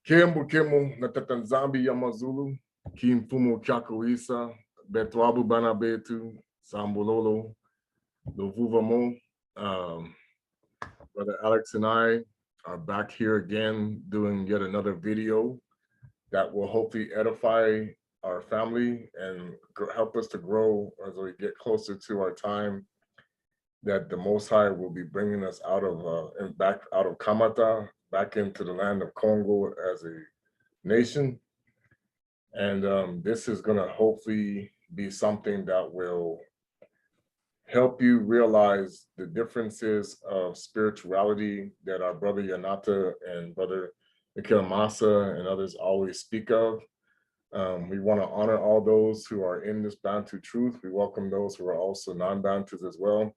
Kimbu Kimu Natatanzambi Yamazulu, Kim Fumo Chakoisa, Betwabu Bana Betu, Sambulolo, Lovuvamo. Brother Alex and I are back here again doing yet another video that will hopefully edify our family and help us to grow as we get closer to our time that the Most High will be bringing us out of and back out of Kamata, back into the land of Kongo as a nation. And this is going to hopefully be something that will help you realize the differences of spirituality that our brother Yanata and brother Mikhail Masa and others always speak of. We want to honor all those who are in this Bantu truth. We welcome those who are also non-Bantus as well.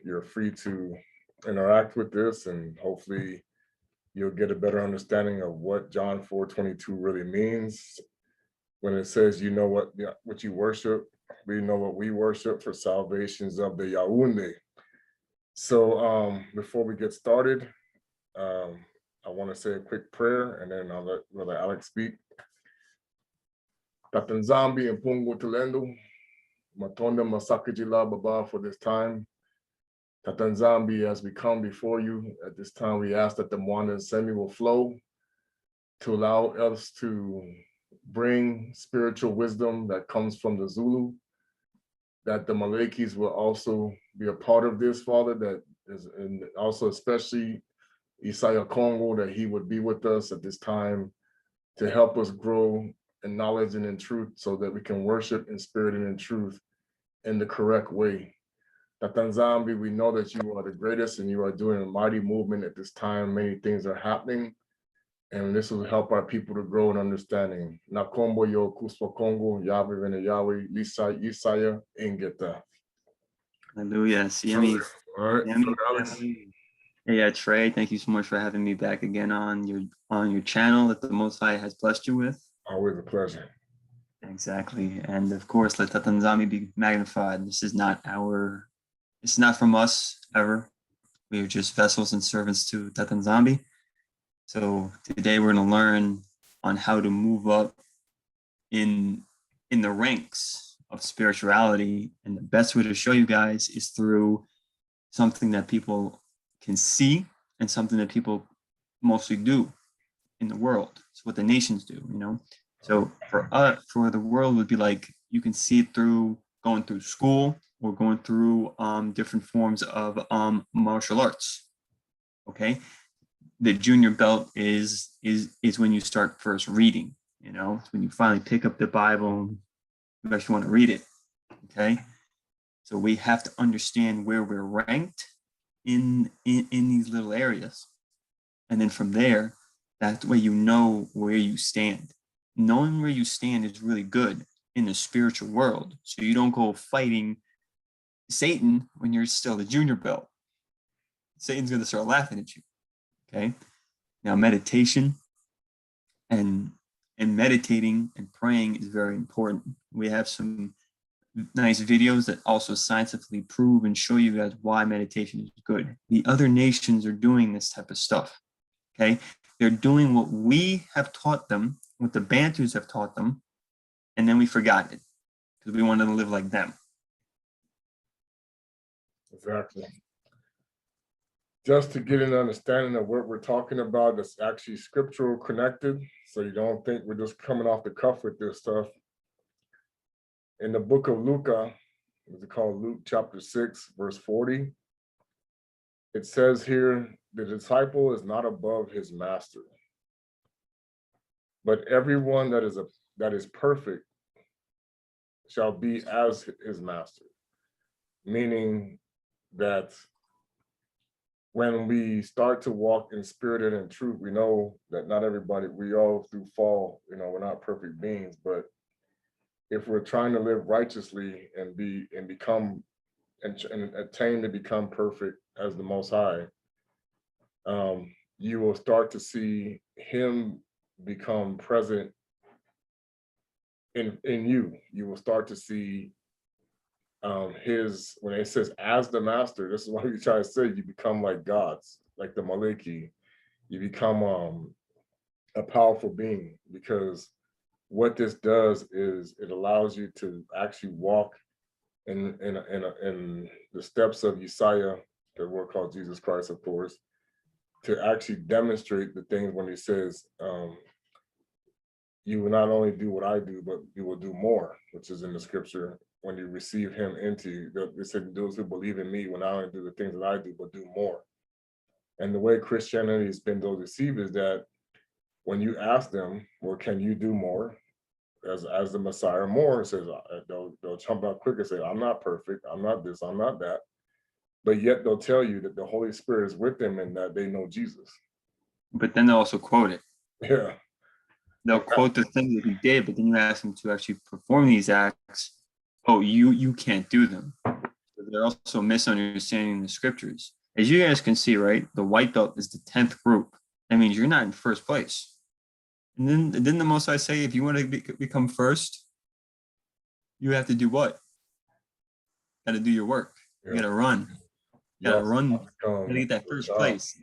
You're free to interact with this, and hopefully you'll get a better understanding of what John 4:22 really means when it says, you know what you worship, we know what we worship, for salvations of the Yaoundé. So before we get started, I want to say a quick prayer, and then I'll let Brother Alex speak. Tatanzambi and Pungo Tulendo, Matonda Masakajila Baba, for this time. Tatanzambi, as we come before you at this time, we ask that the Muanda and Semi will flow to allow us to bring spiritual wisdom that comes from the Zulu, that the Malekis will also be a part of this, Father, that is, and also especially Yissa'Yah Kongo, that he would be with us at this time to help us grow in knowledge and in truth so that we can worship in spirit and in truth in the correct way. Tatanzambi, we know that you are the greatest and you are doing a mighty movement at this time. Many things are happening, and this will help our people to grow in understanding. Nakombo yo kuspo Kongo, Yahweh and Yahweh, Yissa'Yah, Ingeta. Hallelujah. All right. Yeah, Trey, thank you so much for having me back again on your channel that the Most High has blessed you with. Always a pleasure. Exactly. And of course, let Tatanzami be magnified. This is not from us ever. We are just vessels and servants to Tatanzambi. So today we're going to learn on how to move up in the ranks of spirituality. And the best way to show you guys is through something that people can see and something that people mostly do in the world. It's what the nations do, you know? So for the world would be like, you can see it through going through school or going through different forms of martial arts, okay? The junior belt is when you start first reading, you know? It's when you finally pick up the Bible and you actually want to read it, okay? So we have to understand where we're ranked in these little areas. And then from there, that way you know where you stand. Knowing where you stand is really good in the spiritual world. So you don't go fighting Satan when you're still a junior belt. Satan's going to start laughing at you. Okay. Now meditation and meditating and praying is very important. We have some nice videos that also scientifically prove and show you guys why meditation is good. The other nations are doing this type of stuff. Okay. They're doing what we have taught them, what the Bantus have taught them, and then we forgot it because we wanted to live like them. Exactly. Just to get an understanding of what we're talking about, that's actually scriptural connected, so you don't think we're just coming off the cuff with this stuff. In the book of Luke, it's called Luke chapter 6, verse 40, it says here, the disciple is not above his master, but everyone that is perfect shall be as his master. Meaning that when we start to walk in spirit and in truth, we know that not everybody, we all do fall, you know, we're not perfect beings, but if we're trying to live righteously and become and attain to become perfect as the Most High, you will start to see him become present in you. You will start to see when it says as the master, this is what we try to say, you become like gods, like the Maleki. You become a powerful being, because what this does is it allows you to actually walk in the steps of Yissa'Yah, the word called Jesus Christ, of course, to actually demonstrate the things when he says, you will not only do what I do, but you will do more, which is in the scripture. When you receive him into, they said, those who believe in me will not only do the things that I do, but do more. And the way Christianity has been so deceived is that when you ask them, well, can you do more? As the Messiah, more says, they'll jump out quick and say, I'm not perfect, I'm not this, I'm not that. But yet they'll tell you that the Holy Spirit is with them and that they know Jesus. But then they'll also quote it. Yeah. They'll quote the things that he did, but then you ask them to actually perform these acts. Oh, you can't do them. They're also misunderstanding the scriptures. As you guys can see, right, the white belt is the 10th group. That means you're not in first place. And then didn't the Most High say, if you want to become first, you have to do what? Got to do your work. You got to run. You got to run. You got to get that first place.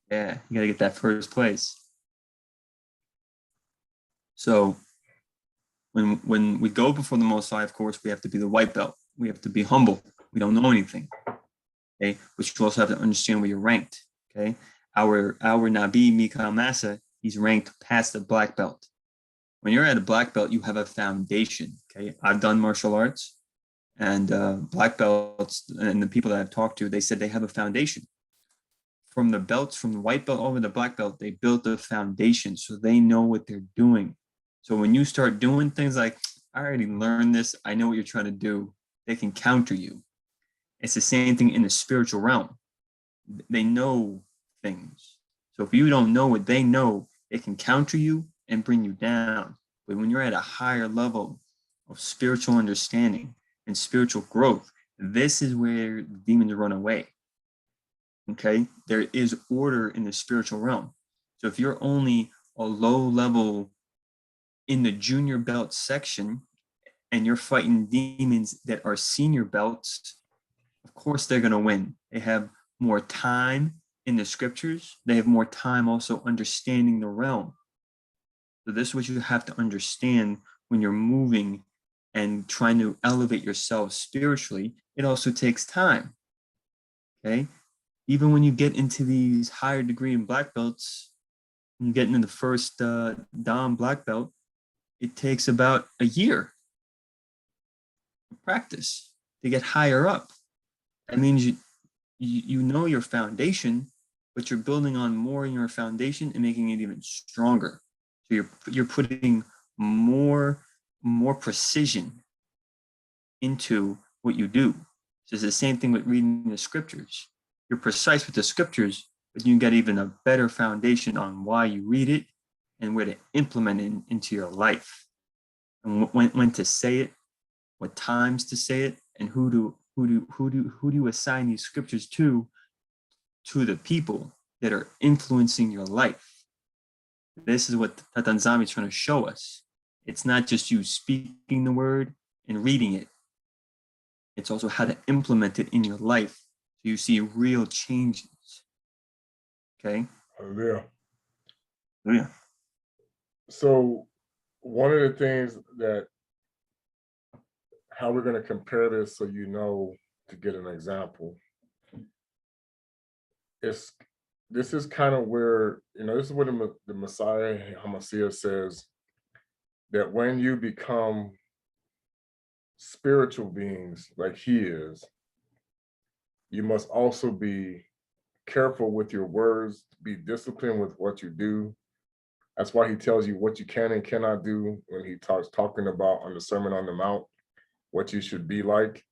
Yeah, you got to get that first place. So when we go before the Most High, of course, we have to be the white belt. We have to be humble. We don't know anything. Okay, but you also have to understand where you're ranked. Okay, our Nabi Mika Massa, he's ranked past the black belt. When you're at a black belt, you have a foundation. Okay, I've done martial arts, and black belts and the people that I've talked to, they said they have a foundation. From the belts, from the white belt over the black belt, they built a foundation so they know what they're doing. So when you start doing things like, I already learned this, I know what you're trying to do, they can counter you. It's the same thing in the spiritual realm. They know things. So if you don't know what they know, they can counter you and bring you down. But when you're at a higher level of spiritual understanding and spiritual growth, this is where demons run away. Okay? There is order in the spiritual realm. So if you're only a low level in the junior belt section and you're fighting demons that are senior belts, of course they're going to win. They have more time in the scriptures. They have more time also understanding the realm. So this is what you have to understand when you're moving and trying to elevate yourself spiritually. It also takes time. Okay? Even when you get into these higher degree in black belts, when you get into the first Dom black belt, it takes about a year of practice to get higher up. That means you know your foundation, but you're building on more in your foundation and making it even stronger. So you're putting more precision into what you do. So it's the same thing with reading the scriptures. You're precise with the scriptures, but you get even a better foundation on why you read it and where to implement it into your life, and when to say it, what times to say it, and who do you assign these scriptures to the people that are influencing your life. This is what Tatanzami is trying to show us. It's not just you speaking the word and reading it. It's also how to implement it in your life so you see real changes. Okay? Yeah. Oh, yeah. So one of the things that, how we're going to compare this so you know, to get an example, this is kind of where, this is what the Messiah Hamashiach says, that when you become spiritual beings like he is, you must also be careful with your words, be disciplined with what you do. That's why he tells you what you can and cannot do when he talking about on the Sermon on the Mount, what you should be like.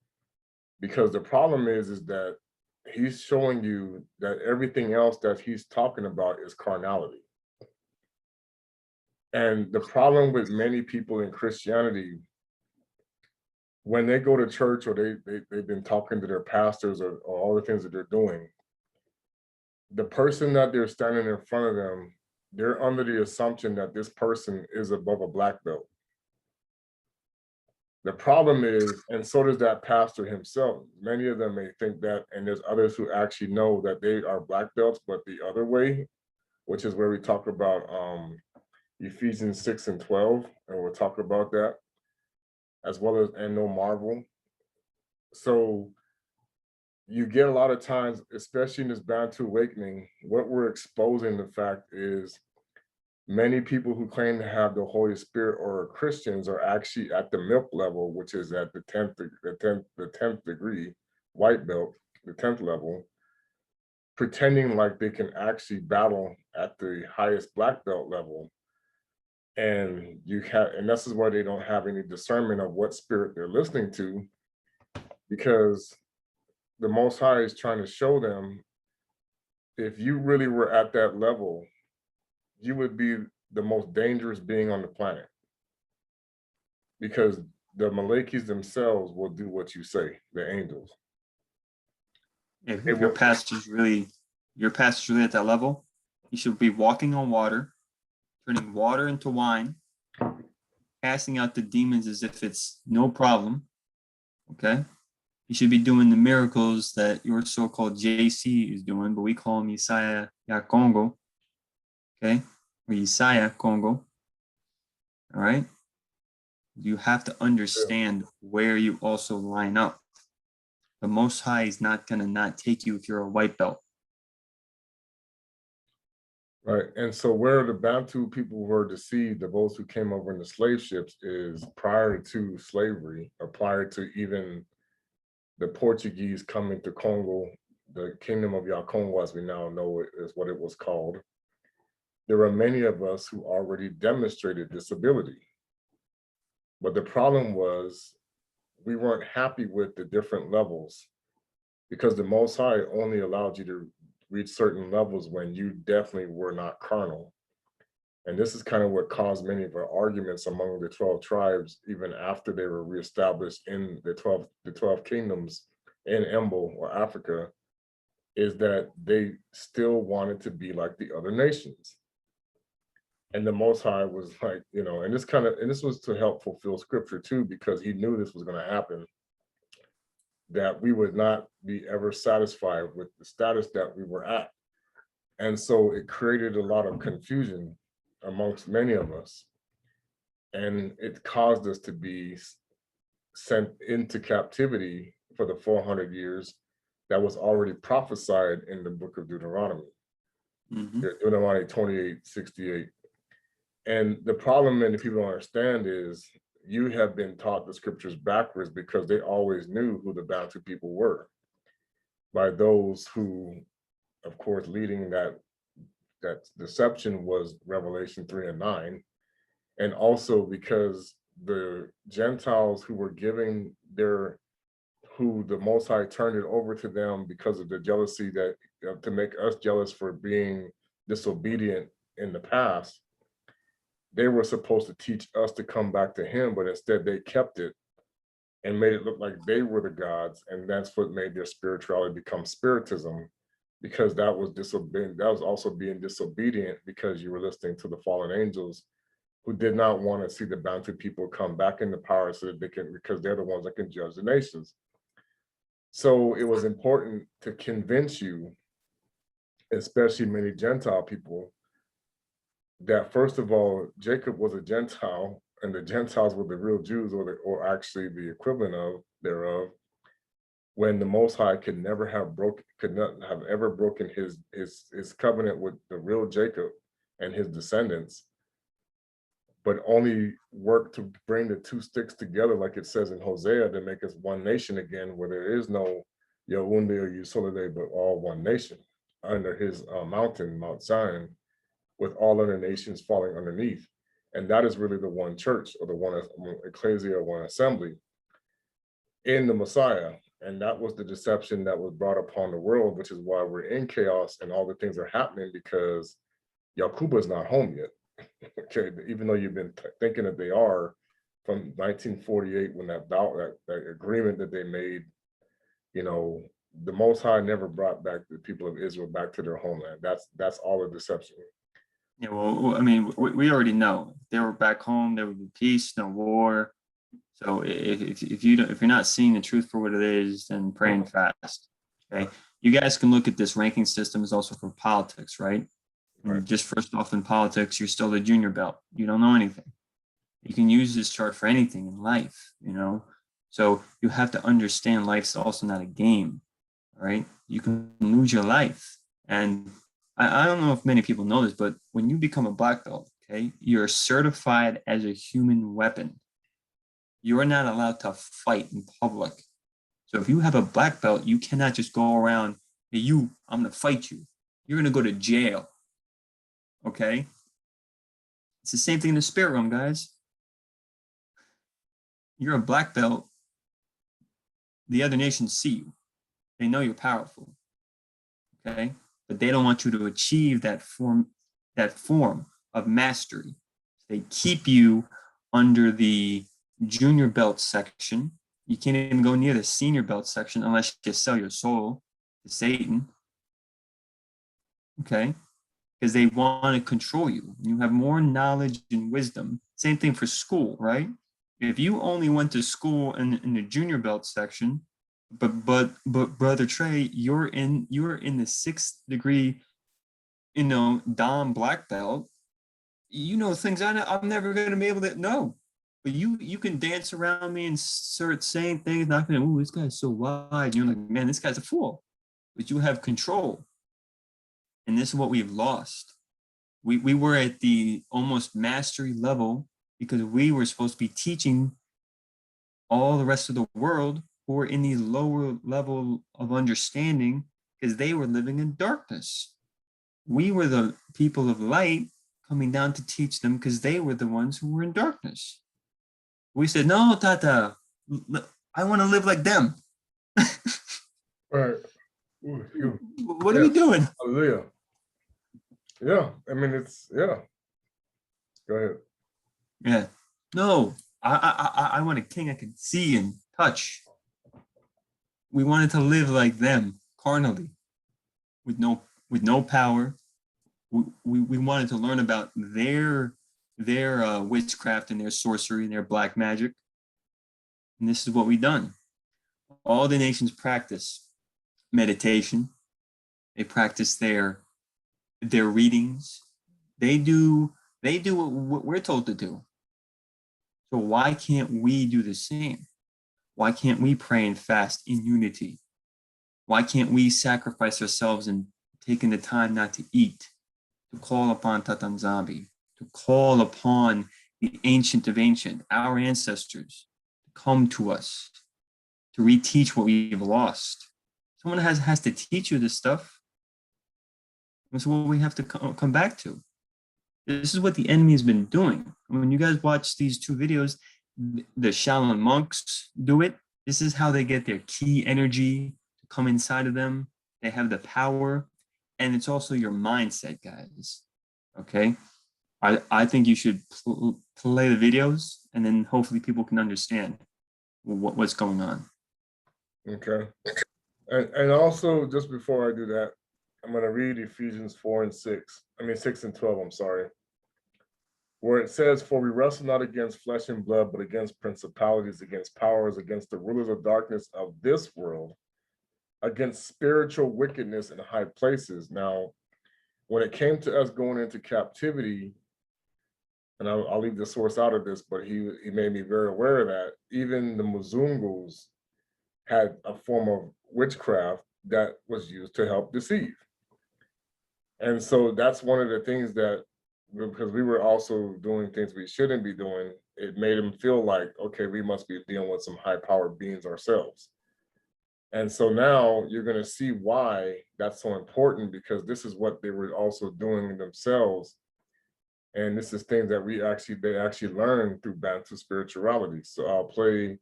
Because the problem is that he's showing you that everything else that he's talking about is carnality. And the problem with many people in Christianity, when they go to church or they've been talking to their pastors or all the things that they're doing, the person that they're standing in front of them, they're under the assumption that this person is above a black belt. The problem is, and so does that pastor himself, many of them may think that, and there's others who actually know that they are black belts, but the other way. which is where we talk about Ephesians 6 and 12, and we'll talk about that, as well as and no marvel. So you get a lot of times, especially in this Bantu awakening, what we're exposing the fact is many people who claim to have the Holy Spirit or are Christians are actually at the milk level, which is at the 10th degree, white belt, the 10th level, pretending like they can actually battle at the highest black belt level. And this is why they don't have any discernment of what spirit they're listening to, because the Most High is trying to show them, if you really were at that level, you would be the most dangerous being on the planet, because the Malakis themselves will do what you say, the angels. If your pastor's really at that level, you should be walking on water, turning water into wine, casting out the demons as if it's no problem. Okay? You should be doing the miracles that your so-called JC is doing, but we call him Yissa'Yah Kongo. Okay? Or Yissa'Yah Kongo. All right? You have to understand where you also line up. The Most High is not going to not take you if you're a white belt. Right. And so where the Bantu people were deceived, the those who came over in the slave ships, is prior to slavery, or prior to even the Portuguese coming to Congo, the kingdom of Kongo, as we now know it, is what it was called. There were many of us who already demonstrated this ability. But the problem was, we weren't happy with the different levels, because the Most High only allowed you to reach certain levels when you definitely were not carnal. And this is kind of what caused many of our arguments among the 12 tribes, even after they were reestablished in the 12 kingdoms in Embo or Africa, is that they still wanted to be like the other nations. And the Most High was like, and this was to help fulfill scripture too, because he knew this was going to happen, that we would not be ever satisfied with the status that we were at. And so it created a lot of confusion amongst many of us. And it caused us to be sent into captivity for the 400 years that was already prophesied in the book of Deuteronomy. Deuteronomy 28:68. And the problem many people don't understand is, you have been taught the scriptures backwards, because they always knew who the Bantu people were, by those who, of course, leading that deception was Revelation 3 and 9. And also because the Gentiles who were giving who the Most High turned it over to them because of the jealousy that to make us jealous for being disobedient in the past, they were supposed to teach us to come back to him, but instead they kept it and made it look like they were the gods. And that's what made their spirituality become spiritism, because that was disobedient. That was also being disobedient, because you were listening to the fallen angels who did not want to see the Bantu people come back into power, so that they can, because they're the ones that can judge the nations. So it was important to convince you, especially many Gentile people, that first of all, Jacob was a Gentile, and the Gentiles were the real Jews, or actually the equivalent of thereof, when the Most High could not have ever broken his covenant with the real Jacob and his descendants, but only worked to bring the two sticks together, like it says in Hosea, to make us one nation again, where there is no Yaounde or Yisolele, but all one nation under his mountain, Mount Zion, with all other nations falling underneath. And that is really the one church, or the one ecclesia, or one assembly in the Messiah. And that was the deception that was brought upon the world, which is why we're in chaos and all the things are happening, because Yakuba is not home yet. Okay, even though you've been thinking that they are, from 1948, when that agreement that they made, the Most High never brought back the people of Israel back to their homeland. That's all a deception. Yeah, well, I mean, we already know they were back home. There would be peace, no war. So if you're not seeing the truth for what it is, then praying fast. Okay, you guys can look at this ranking system as also for politics, right? Right. Just first off, in politics, you're still a junior belt. You don't know anything. You can use this chart for anything in life, you know? So you have to understand life's also not a game, right? You can lose your life. And I don't know if many people know this, but when you become a black belt, okay, you're certified as a human weapon. You're not allowed to fight in public. So if you have a black belt, you cannot just go around, hey, I'm gonna fight you. You're gonna go to jail, okay? It's the same thing in the spirit realm, guys. You're a black belt. The other nations see you. They know you're powerful, okay? But they don't want you to achieve that form of mastery. They keep you under the junior belt section. You can't even go near the senior belt section unless you sell your soul to Satan, okay? Because they want to control you. You have more knowledge and wisdom. Same thing for school, right? If you only went to school in the junior belt section, but Brother Trey, you're in the 6th degree, Dom black belt. You know things I'm never going to be able to know. But you can dance around me and start saying things, not going to, ooh, this guy's so wide. You're like, man, this guy's a fool. But you have control. And this is what we've lost. We were at the almost mastery level because we were supposed to be teaching all the rest of the world who were in the lower level of understanding because they were living in darkness. We were the people of light coming down to teach them because they were the ones who were in darkness. We said, no, Tata, I want to live like them. Right. What are we doing? Hallelujah. Yeah, I mean, yeah. Go ahead. Yeah. No, I want a king I can see and touch. We wanted to live like them, carnally, with no power. We wanted to learn about their witchcraft and their sorcery and their black magic. And this is what we've done. All the nations practice meditation. They practice their readings. They do what we're told to do. So why can't we do the same? Why can't we pray and fast in unity? Why can't we sacrifice ourselves and taking the time not to eat, to call upon Tatanzambi, to call upon the ancient of ancient, our ancestors, to come to us, to reteach what we've lost? Someone has to teach you this stuff. That's what we have to come back to. This is what the enemy has been doing. When you guys watch these 2 videos, the Shaolin monks do it. This is how they get their key energy to come inside of them. They have the power. And it's also your mindset, guys. Okay? I think you should play the videos, and then hopefully people can understand what's going on. Okay. And also, just before I do that, I'm going to read Ephesians 6 and 12, I'm sorry, where it says, for we wrestle not against flesh and blood, but against principalities, against powers, against the rulers of darkness of this world, against spiritual wickedness in high places. Now, when it came to us going into captivity, and I'll leave the source out of this, but he made me very aware of that, even the Mzungus had a form of witchcraft that was used to help deceive. And so that's one of the things that, because we were also doing things we shouldn't be doing, it made him feel like, okay, we must be dealing with some high-powered beings ourselves. And so now you're going to see why that's so important, because this is what they were also doing themselves. And this is things that they actually learned through Bantu spirituality. So I'll play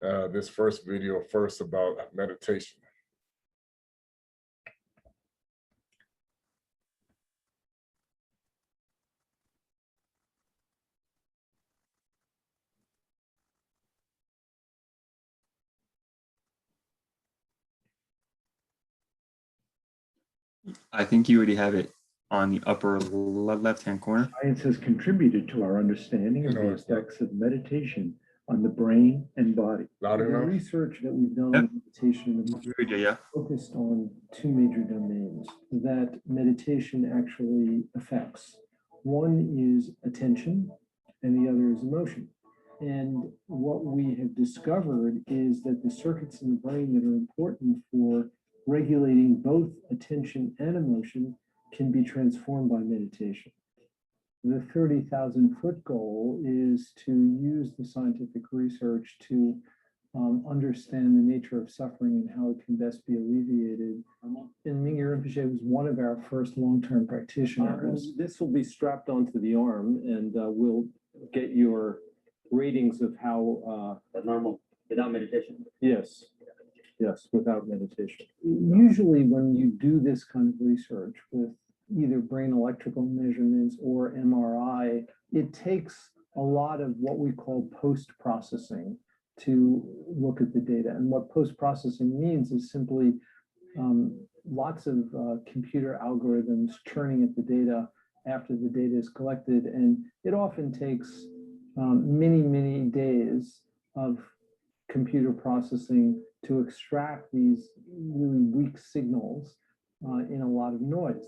this first video first about meditation. I think you already have it on the upper left-hand corner. Science has contributed to our understanding of the effects of meditation on the brain and body. Loud The enough? research that we've done Yep. over the meditation Yeah. focused on two major domains that meditation actually affects. One is attention and the other is emotion. And what we have discovered is that the circuits in the brain that are important for regulating both attention and emotion can be transformed by meditation. The 30,000-foot goal is to use the scientific research to understand the nature of suffering and how it can best be alleviated. And Mingyur Rinpoche was one of our first long-term practitioners. This will be strapped onto the arm, and we'll get your ratings of how normal without meditation. Yes, yes, without meditation. Usually when you do this kind of research with either brain electrical measurements or MRI, it takes a lot of what we call post-processing to look at the data. And what post-processing means is simply lots of computer algorithms churning at the data after the data is collected. And it often takes many days of computer processing to extract these really weak signals in a lot of noise.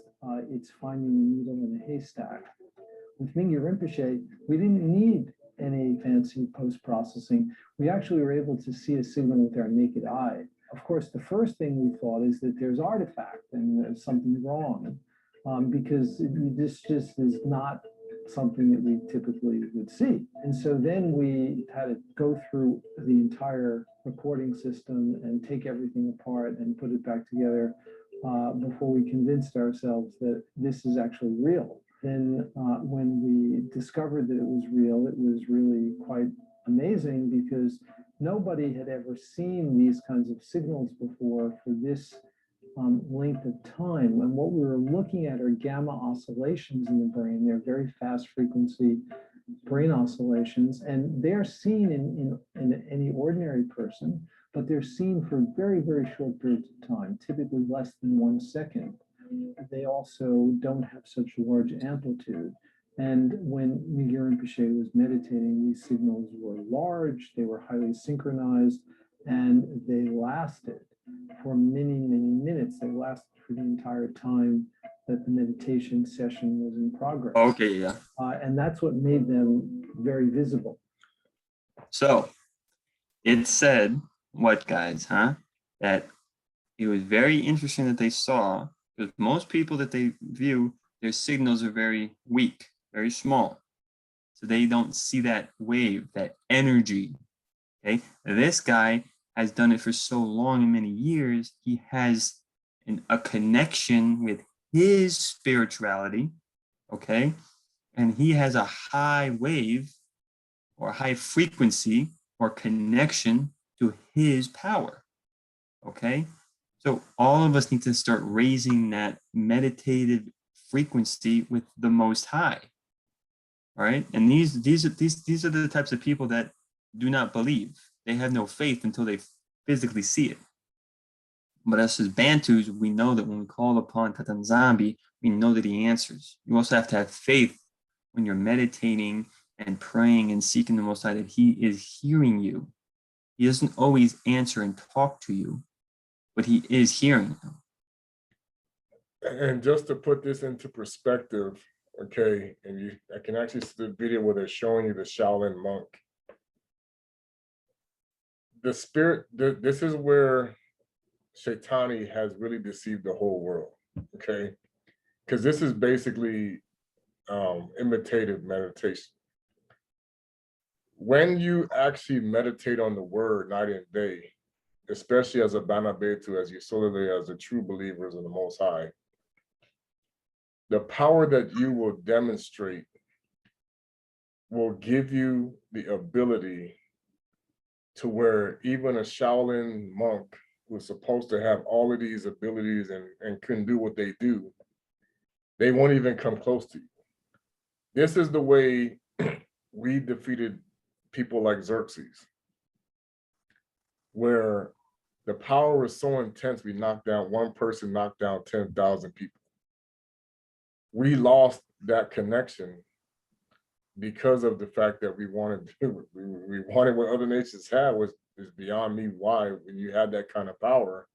It's finding a needle in a haystack. With Mingyur Rinpoche, we didn't need any fancy post-processing. We actually were able to see a signal with our naked eye. Of course, the first thing we thought is that there's artifact and there's something wrong, because this just is not something that we typically would see. And so then we had to go through the entire recording system and take everything apart and put it back together before we convinced ourselves that this is actually real. Then when we discovered that it was real, it was really quite amazing because nobody had ever seen these kinds of signals before for this length of time. And what we were looking at are gamma oscillations in the brain. They're very fast frequency brain oscillations, and they're seen in any ordinary person, but they're seen for very short periods of time, typically less than 1 second. They also don't have such a large amplitude. And when Mingyur Rinpoche was meditating, these signals were large, they were highly synchronized, and they lasted for many minutes. They lasted for the entire time that the meditation session was in progress. Okay, yeah. And that's what made them very visible. So it said, what guys, that it was very interesting that they saw, because most people that they view, their signals are very weak, very small. So they don't see that wave, that energy. Okay. This guy has done it for so long and many years. He has a connection with his spirituality. Okay. And he has a high wave or high frequency or connection to his power. Okay. So all of us need to start raising that meditative frequency with the Most High. All right. And these are the types of people that do not believe. They have no faith until they physically see it. But us as Bantus, we know that when we call upon Tatanzambi, we know that he answers. You also have to have faith when you're meditating and praying and seeking the Most High that he is hearing you. He doesn't always answer and talk to you, but he is hearing you. And just to put this into perspective, okay, and I can actually see the video where they're showing you the Shaolin monk. The spirit, this is where Shaitani has really deceived the whole world, okay? Because this is basically imitative meditation. When you actually meditate on the word night and day, especially as a Bana Betu, as Yisolele, as the true believers in the Most High, the power that you will demonstrate will give you the ability to where even a Shaolin monk who's supposed to have all of these abilities and can do what they do, they won't even come close to you. This is the way we defeated people like Xerxes, where the power was so intense, we knocked down one person, knocked down 10,000 people. We lost that connection because of the fact that we wanted what other nations had, was It's beyond me why when you have that kind of power.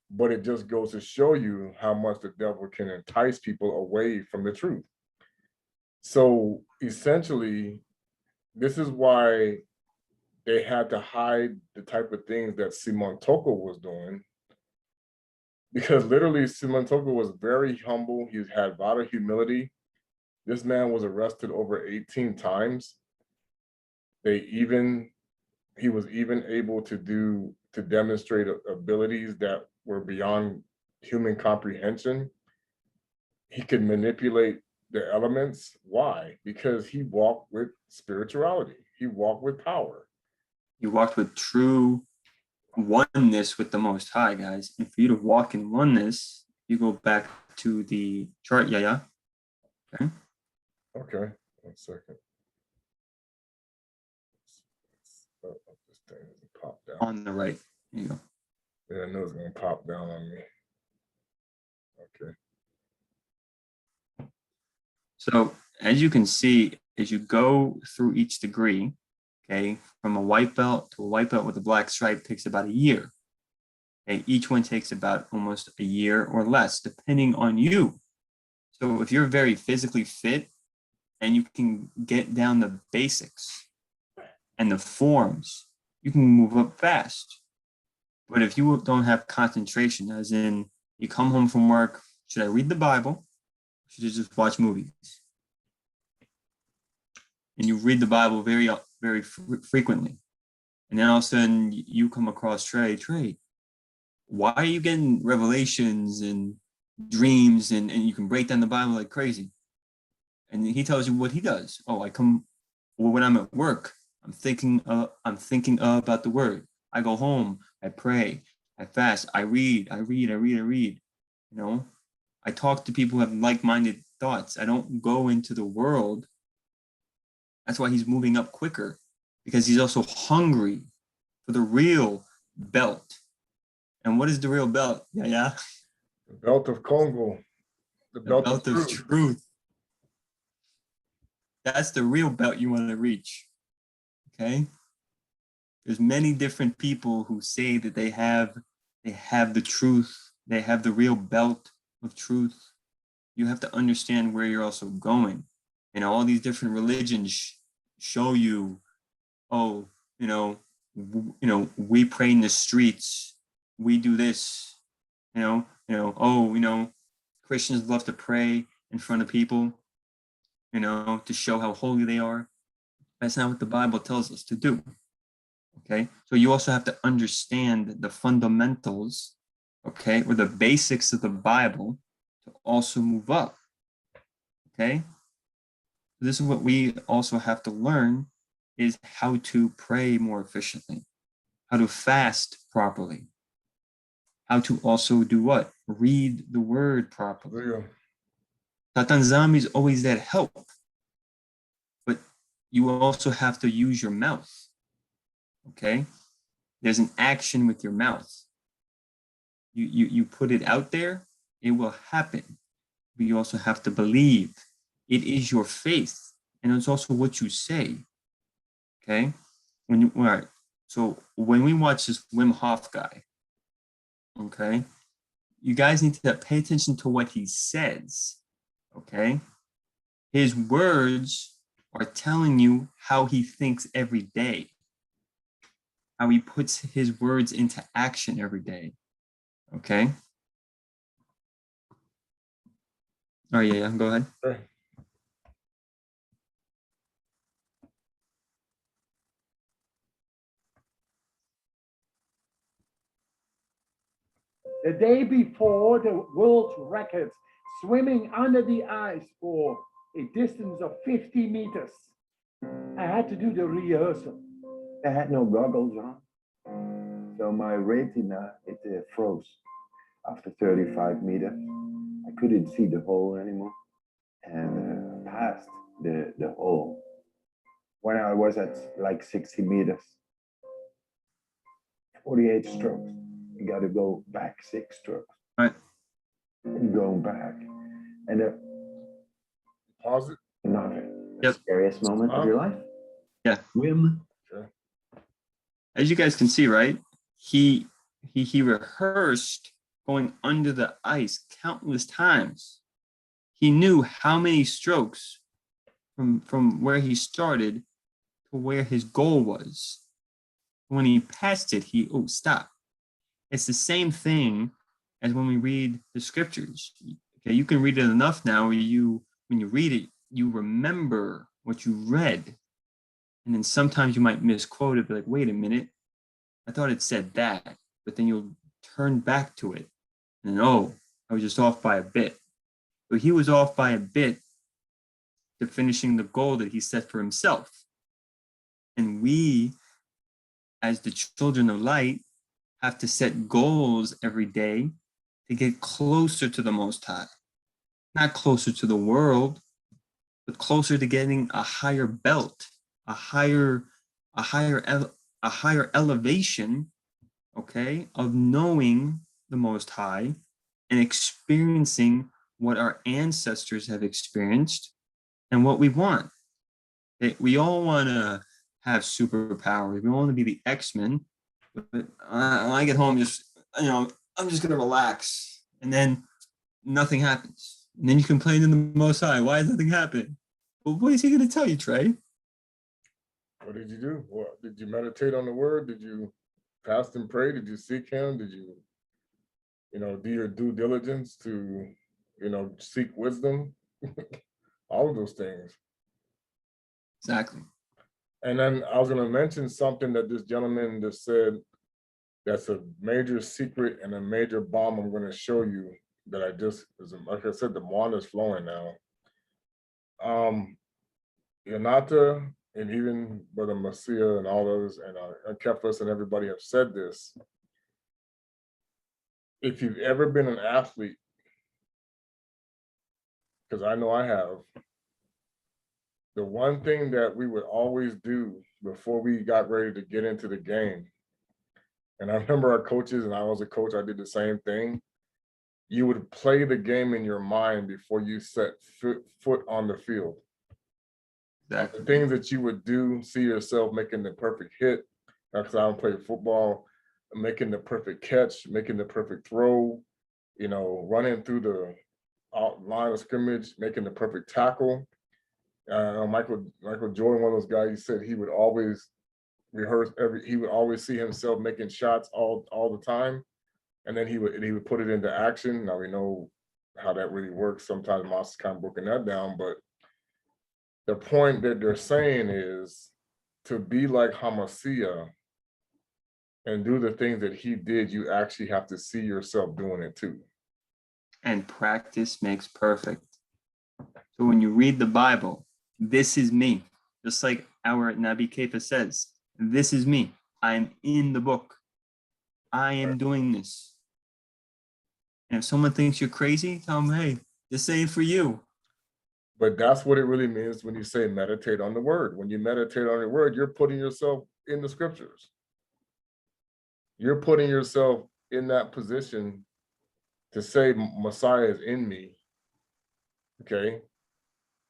But it just goes to show you how much the devil can entice people away from the truth. So essentially, this is why they had to hide the type of things that Simon Toko was doing. Because literally, Simon Toko was very humble. He had a lot of humility. This man was arrested over 18 times. He was even able to demonstrate abilities that were beyond human comprehension. He could manipulate the elements. Why? Because he walked with spirituality. He walked with power. You walked with true oneness with the Most High, guys. And for you to walk in oneness, you go back to the chart, Yissa'Yah. Okay. Okay, 1 second. This thing doesn't pop down. On the right. There you go. Yeah, I know it's gonna pop down on me. Okay. So as you can see, as you go through each degree, okay, from a white belt to a white belt with a black stripe takes about a year. Okay, each one takes about almost a year or less, depending on you. So if you're very physically fit and you can get down the basics and the forms, you can move up fast. But if you don't have concentration, as in you come home from work, should I read the Bible? Should I just watch movies? And you read the Bible very frequently. And then all of a sudden you come across Trey, why are you getting revelations and dreams and you can break down the Bible like crazy? And he tells you what he does. Oh, when I'm at work, I'm thinking about the word. I go home, I pray, I fast, I read. You know, I talk to people who have like-minded thoughts. I don't go into the world. That's why he's moving up quicker, because he's also hungry for the real belt. And what is the real belt? Yeah. The belt of Kongo. The belt of truth. That's the real belt you want to reach. Okay? There's many different people who say that they have the truth, they have the real belt of truth. You have to understand where you're also going. You know, all these different religions show you, oh, we pray in the streets, we do this, Christians love to pray in front of people, to show how holy they are. That's not what the Bible tells us to do. Okay, so you also have to understand the fundamentals, okay, or the basics of the Bible to also move up. Okay, this is what we also have to learn, is how to pray more efficiently, how to fast properly, how to also do what? Read the word properly. Yeah. Tatanzami is always that help, but you also have to use your mouth. Okay, there's an action with your mouth. You put it out there, it will happen. But you also have to believe. It is your faith, and it's also what you say. Okay, all right. So when we watch this Wim Hof guy, okay, you guys need to pay attention to what he says. Okay, his words are telling you how he thinks every day, how he puts his words into action every day. Okay. Oh, yeah, go ahead. Okay. The day before the world record, swimming under the ice for a distance of 50 meters. I had to do the rehearsal. I had no goggles on, so my retina, it froze after 35 meters. I couldn't see the hole anymore, and passed the hole when I was at like 60 meters. 48 strokes. You got to go back 6 strokes. Right. And going back, and Pause it. nothing. Yep. Scariest moment of your life? Yeah. Wim. Okay. as you guys can see, right? He rehearsed going under the ice countless times. He knew how many strokes from where he started to where his goal was. When he passed it, stop. It's the same thing as when we read the scriptures. Okay, you can read it enough now where when you read it, you remember what you read. And then sometimes you might misquote it, be like, wait a minute, I thought it said that. But then you'll turn back to it. And then, I was just off by a bit. But he was off by a bit to finishing the goal that he set for himself. And we, as the children of light, have to set goals every day to get closer to the Most High. Not closer to the world, but closer to getting a higher belt, a higher elevation, okay, of knowing the Most High and experiencing what our ancestors have experienced and what we want. We all want to have superpowers. We want to be the X-Men. But when I get home, I'm just going to relax. And then nothing happens. And then you complain to the Most High, why is nothing happening? Well, what is he going to tell you, Trey? What did you do? What did you meditate on the word? Did you fast and pray? Did you seek him? Did you, do your due diligence to, seek wisdom? All of those things. Exactly. And then I was going to mention something that this gentleman just said. That's a major secret and a major bomb I'm going to show you that like I said, the Muanda is flowing now. Yanata and even Brother Messiah and all those and Kefas and everybody have said this. If you've ever been an athlete, because I know I have, the one thing that we would always do before we got ready to get into the game, and I remember our coaches, and I was a coach, I did the same thing. You would play the game in your mind before you set foot on the field. Exactly. The things that you would do, see yourself making the perfect hit, because I don't play football, making the perfect catch, making the perfect throw, running through the line of scrimmage, making the perfect tackle. Michael Jordan, one of those guys, he said he would always rehearse he would always see himself making shots all the time, and then he would put it into action. Now we know how that really works. Sometimes Moss is kind of broken that down, but the point that they're saying is to be like Hamashiach and do the things that he did, you actually have to see yourself doing it too. And practice makes perfect. So when you read the Bible, this is me. Just like our Nabi Kefa says, this is me. I am in the book. I am doing this. And if someone thinks you're crazy, tell them, hey, this ain't for you. But that's what it really means when you say meditate on the word. When you meditate on the word, you're putting yourself in the scriptures. You're putting yourself in that position to say Messiah is in me. Okay,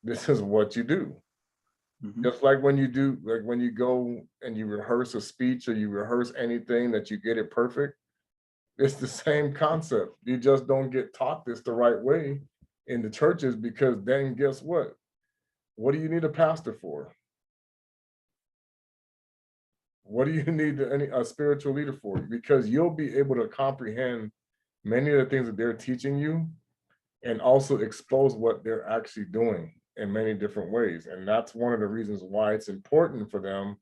this is what you do. Mm-hmm. Just like when you go and you rehearse a speech or you rehearse anything that you get it perfect, it's the same concept. You just don't get taught this the right way in the churches, because then guess what? What do you need a pastor for? What do you need a spiritual leader for? Because you'll be able to comprehend many of the things that they're teaching you and also expose what they're actually doing in many different ways. And that's one of the reasons why it's important for them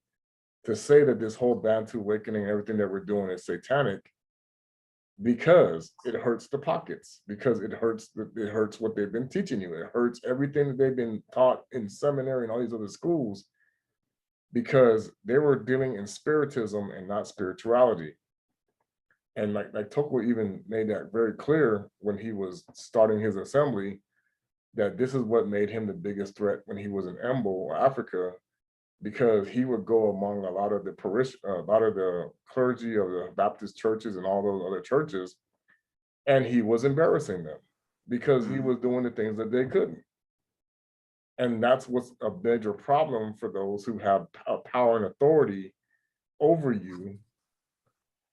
to say that this whole Bantu awakening, everything that we're doing is satanic, because it hurts the pockets, because it hurts what they've been teaching you. It hurts everything that they've been taught in seminary and all these other schools, because they were dealing in spiritism and not spirituality. And like Toko even made that very clear when he was starting his assembly, that this is what made him the biggest threat when he was in Embo or Africa, because he would go among a lot of the clergy of the Baptist churches and all those other churches, and he was embarrassing them because he was doing the things that they couldn't. And that's what's a major problem for those who have power and authority over you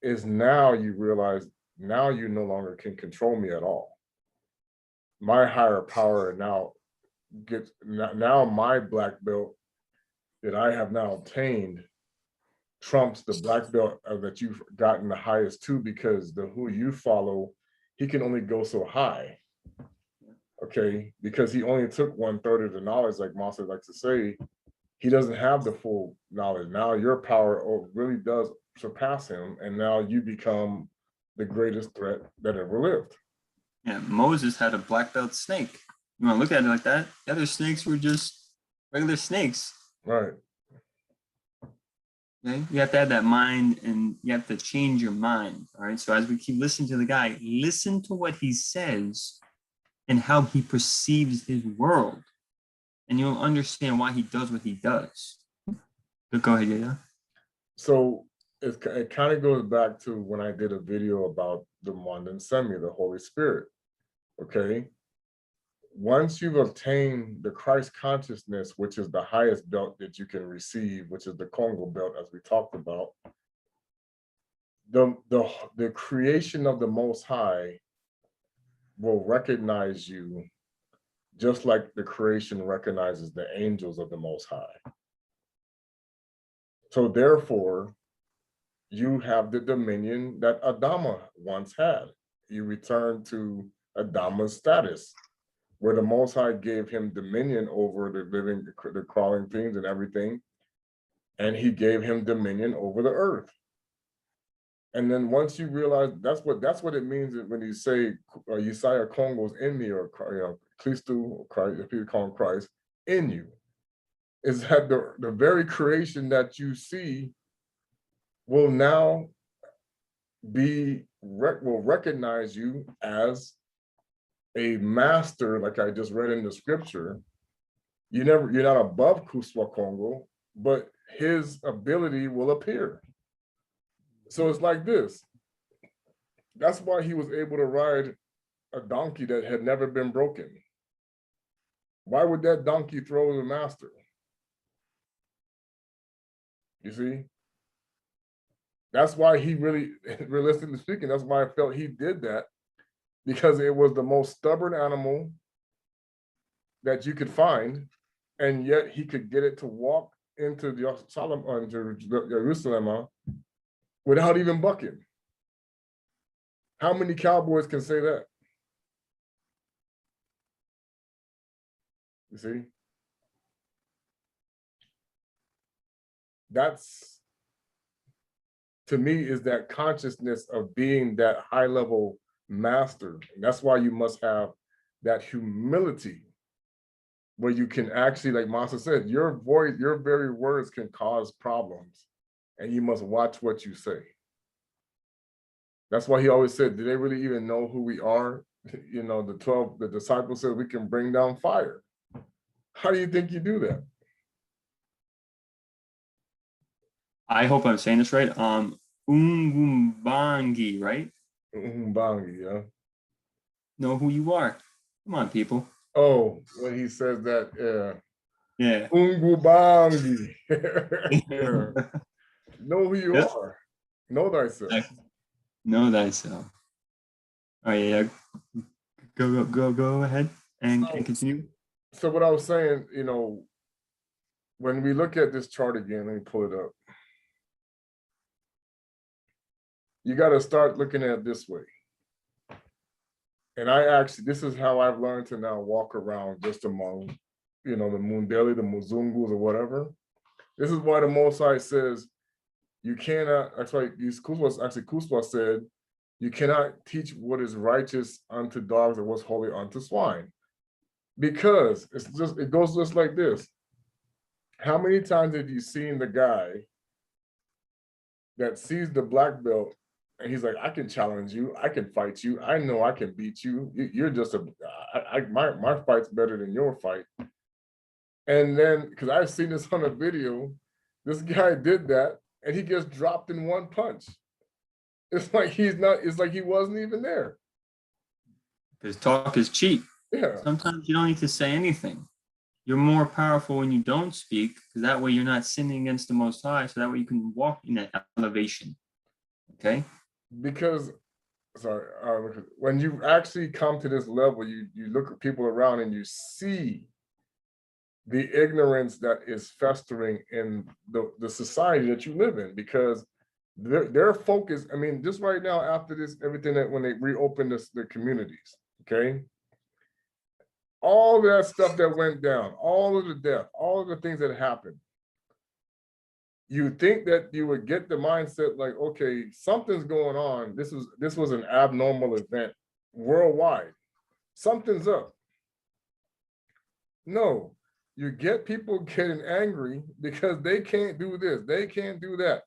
is now you realize now you no longer can control me at all. My higher power now gets, now my black belt that I have now obtained trumps the black belt that you've gotten the highest to, because the who you follow, he can only go so high. Okay, because he only took 1/3 of the knowledge, like Master likes to say. He doesn't have the full knowledge. Now your power really does surpass him, and now you become the greatest threat that ever lived. Yeah, Moses had a black belt snake. You want to look at it like that? The other snakes were just regular snakes. Right. Okay? You have to have that mind, and you have to change your mind. All right. So as we keep listening to the guy, listen to what he says and how he perceives his world, and you'll understand why he does what he does. But go ahead, yeah. So it kind of goes back to when I did a video about the Muanda Semi, the Holy Spirit. Okay. Once you've obtained the Christ consciousness, which is the highest belt that you can receive, which is the Kongo belt, as we talked about, the creation of the Most High will recognize you just like the creation recognizes the angels of the Most High. So therefore, you have the dominion that Adama once had. You return to Adama's status, where the Most High gave him dominion over the living, the crawling things and everything, and he gave him dominion over the earth. And then once you realize that's what it means when you say Yissa'Yah Kongo's in me, or Christu, or Christ, if you call him Christ, in you, is that the very creation that you see will now will recognize you as a master, like I just read in the scripture. You're not above Kuswa Kongo, but his ability will appear. So it's like this. That's why he was able to ride a donkey that had never been broken. Why would that donkey throw the master? You see? That's why he really, realistically speaking, that's why I felt he did that, because it was the most stubborn animal that you could find, and yet he could get it to walk into Jerusalem without even bucking. How many cowboys can say that? You see? That's, to me, is that consciousness of being that high level master. And that's why you must have that humility, where you can actually, like Master said, your voice, your very words can cause problems, and you must watch what you say. That's why he always said, do they really even know who we are? You know, the disciples said we can bring down fire. How do you think you do that? I hope I'm saying this right. Ungumbangi, right? Umbangi, yeah. Know who you are. Come on, people. Oh, when he says that, Yeah. Ungubangi. Yeah. Know who you are. Know thyself. Know thyself. Oh yeah. Go ahead and continue. So what I was saying, you know, when we look at this chart again, let me pull it up. You got to start looking at it this way. And this is how I've learned to now walk around just among, the Mundeli, the Muzungus, or whatever. This is why the Most High says, you cannot, that's why Kuswa said, you cannot teach what is righteous unto dogs or what's holy unto swine. Because it goes just like this. How many times have you seen the guy that sees the black belt and he's like, I can challenge you, I can fight you, I know I can beat you. You're just my fight's better than your fight. And then, because I've seen this on a video, this guy did that and he gets dropped in one punch. It's like it's like he wasn't even there. Because talk is cheap. Yeah. Sometimes you don't need to say anything. you're more powerful when you don't speak, because that way you're not sinning against the Most High. So that way you can walk in that elevation. Okay. Because, sorry, when you actually come to this level, you look at people around and you see the ignorance that is festering in the society that you live in, because their focus, I mean, just right now after this, everything that when they reopen the communities, okay, all that stuff that went down, all of the death, all of the things that happened, you think that you would get the mindset like, okay, something's going on. This was an abnormal event worldwide. Something's up. No, you get people getting angry because they can't do this, they can't do that.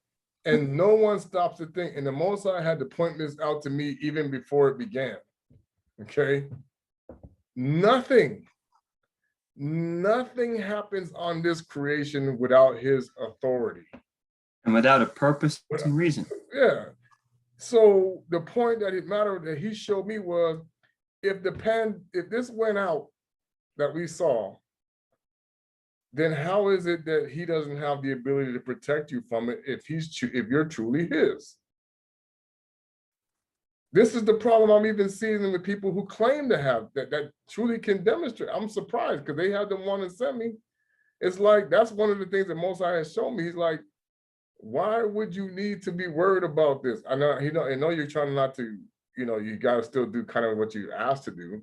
And no one stops to think. And the Most High had to point this out to me even before it began. Okay. Nothing happens on this creation without his authority. And without a purpose and reason. Yeah. So the point that it mattered that he showed me was if this went out that we saw, then how is it that he doesn't have the ability to protect you from it if you're truly his? This is the problem I'm even seeing with people who claim to have that truly can demonstrate. I'm surprised because they had the one that sent me. It's like, that's one of the things that Most High has shown me. He's like, why would you need to be worried about this? I know, I know you're trying not to, you got to still do kind of what you asked to do.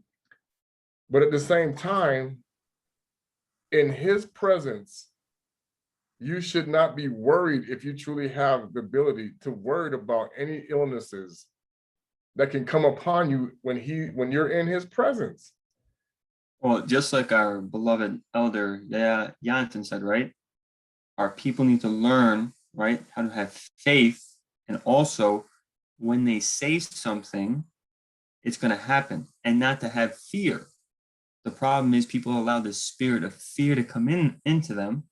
But at the same time, in his presence, you should not be worried if you truly have the ability to worry about any illnesses that can come upon you when you're in his presence. Well, just like our beloved elder Jonathan said, right? Our people need to learn, right, how to have faith, and also when they say something, it's going to happen, and not to have fear. The problem is people allow the spirit of fear to come into them,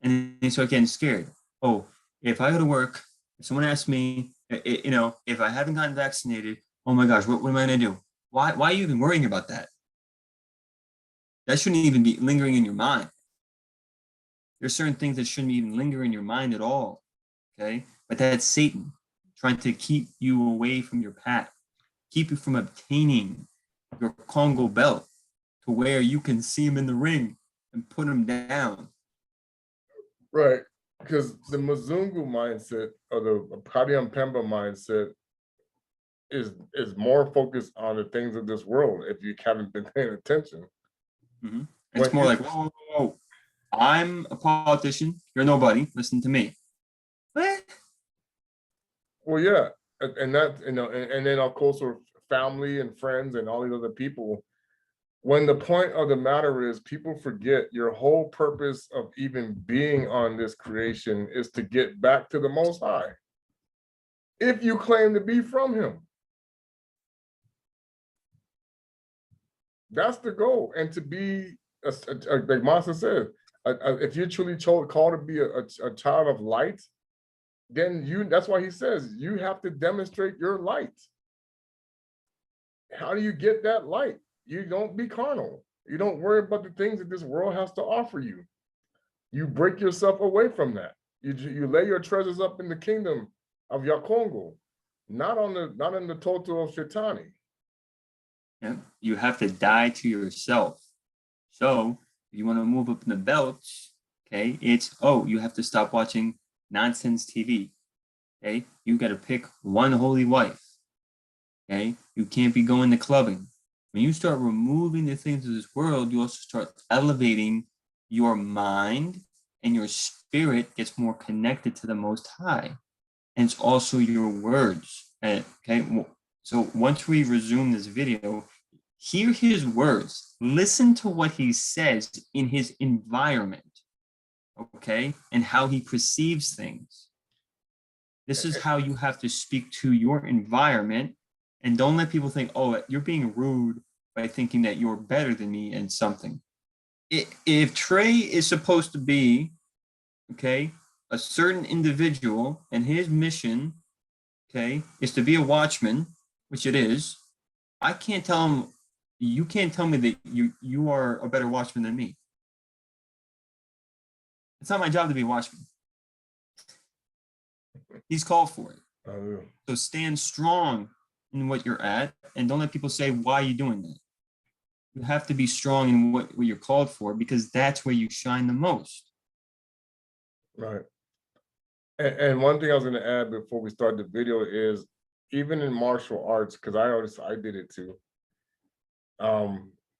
and they start getting scared. Oh, if I go to work, if someone asks me, if I haven't gotten vaccinated, oh my gosh, what am I going to do? Why are you even worrying about that? That shouldn't even be lingering in your mind. There's certain things that shouldn't even linger in your mind at all, okay? But that's Satan trying to keep you away from your path, keep you from obtaining your Kongo belt to where you can see him in the ring and put him down. Right, because the Mzungu mindset or the Padium Pemba mindset is more focused on the things of this world if you haven't been paying attention. Mm-hmm. It's more like, whoa, I'm a politician, you're nobody, listen to me. What? Well, yeah, and that, and then of course with family and friends and all these other people, when the point of the matter is people forget your whole purpose of even being on this creation is to get back to the Most High. If you claim to be from him. That's the goal. And to be, like Master said, if you're truly called to be a child of light, then that's why he says, you have to demonstrate your light. How do you get that light? You don't be carnal. You don't worry about the things that this world has to offer you. You break yourself away from that. You lay your treasures up in the kingdom of Kongo, not in the total of Shetani. Yeah, you have to die to yourself. So if you want to move up in the belts, okay, it's, you have to stop watching nonsense TV. Okay, you got to pick one holy wife. Okay, you can't be going to clubbing. When you start removing the things of this world, you also start elevating your mind, and your spirit gets more connected to the Most High. And it's also your words. Okay, so once we resume this video, hear his words, listen to what he says in his environment, okay, and how he perceives things. This is how you have to speak to your environment, and don't let people think, you're being rude by thinking that you're better than me in something. If Trey is supposed to be, okay, a certain individual, and his mission, okay, is to be a watchman, which it is, I can't tell him, you can't tell me that you are a better watchman than me. It's not my job to be a watchman. He's called for it. So stand strong in what you're at, and don't let people say, why are you doing that? You have to be strong in what you're called for, because that's where you shine the most. Right. And one thing I was going to add before we start the video is, even in martial arts, because I did it too.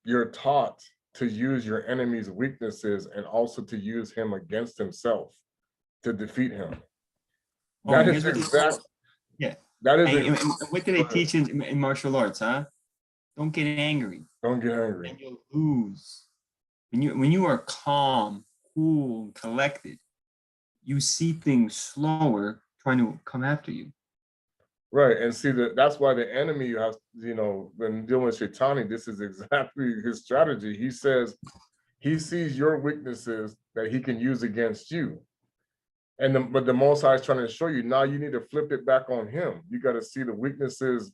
You're taught to use your enemy's weaknesses and also to use him against himself to defeat him. That is exact. Yeah. That is. And what do they teach in martial arts, huh? Don't get angry. Don't get angry. And you'll lose. When you are calm, cool, collected, you see things slower trying to come after you. Right, and see that's why the enemy has, when dealing with Shaitani, this is exactly his strategy. He says he sees your weaknesses that he can use against you. But the Most High is trying to show you, now you need to flip it back on him. You got to see the weaknesses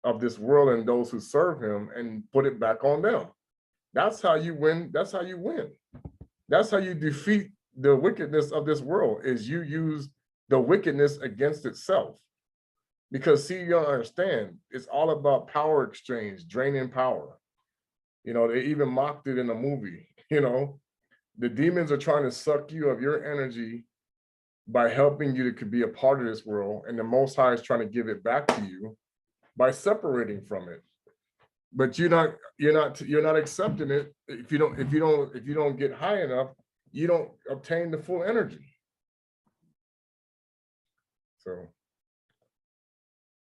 of this world and those who serve him and put it back on them. That's how you win. That's how you win. That's how you defeat the wickedness of this world, is you use the wickedness against itself. Because see, you don't understand, it's all about power exchange, draining power. They even mocked it in the movie. The demons are trying to suck you of your energy by helping you to be a part of this world, and the Most High is trying to give it back to you by separating from it. But you're not accepting it. If you don't get high enough, you don't obtain the full energy. So,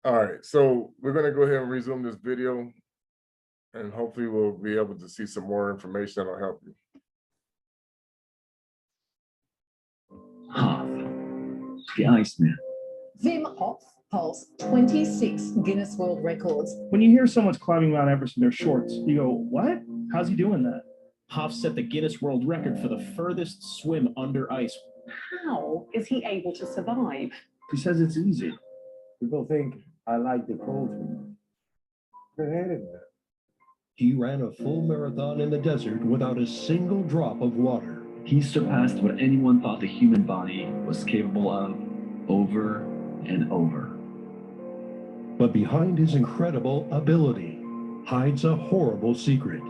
all right, so we're going to go ahead and resume this video, and hopefully we'll be able to see some more information that'll help you. Hoff, the Iceman. Wim Hof holds 26 Guinness World Records. When you hear someone's climbing Mount Everest in their shorts, you go, what? How's he doing that? Hoff set the Guinness World Record for the furthest swim under ice. How is he able to survive? He says it's easy. People think I like the cold too much. He ran a full marathon in the desert without a single drop of water. He surpassed what anyone thought the human body was capable of over and over. But behind his incredible ability hides a horrible secret.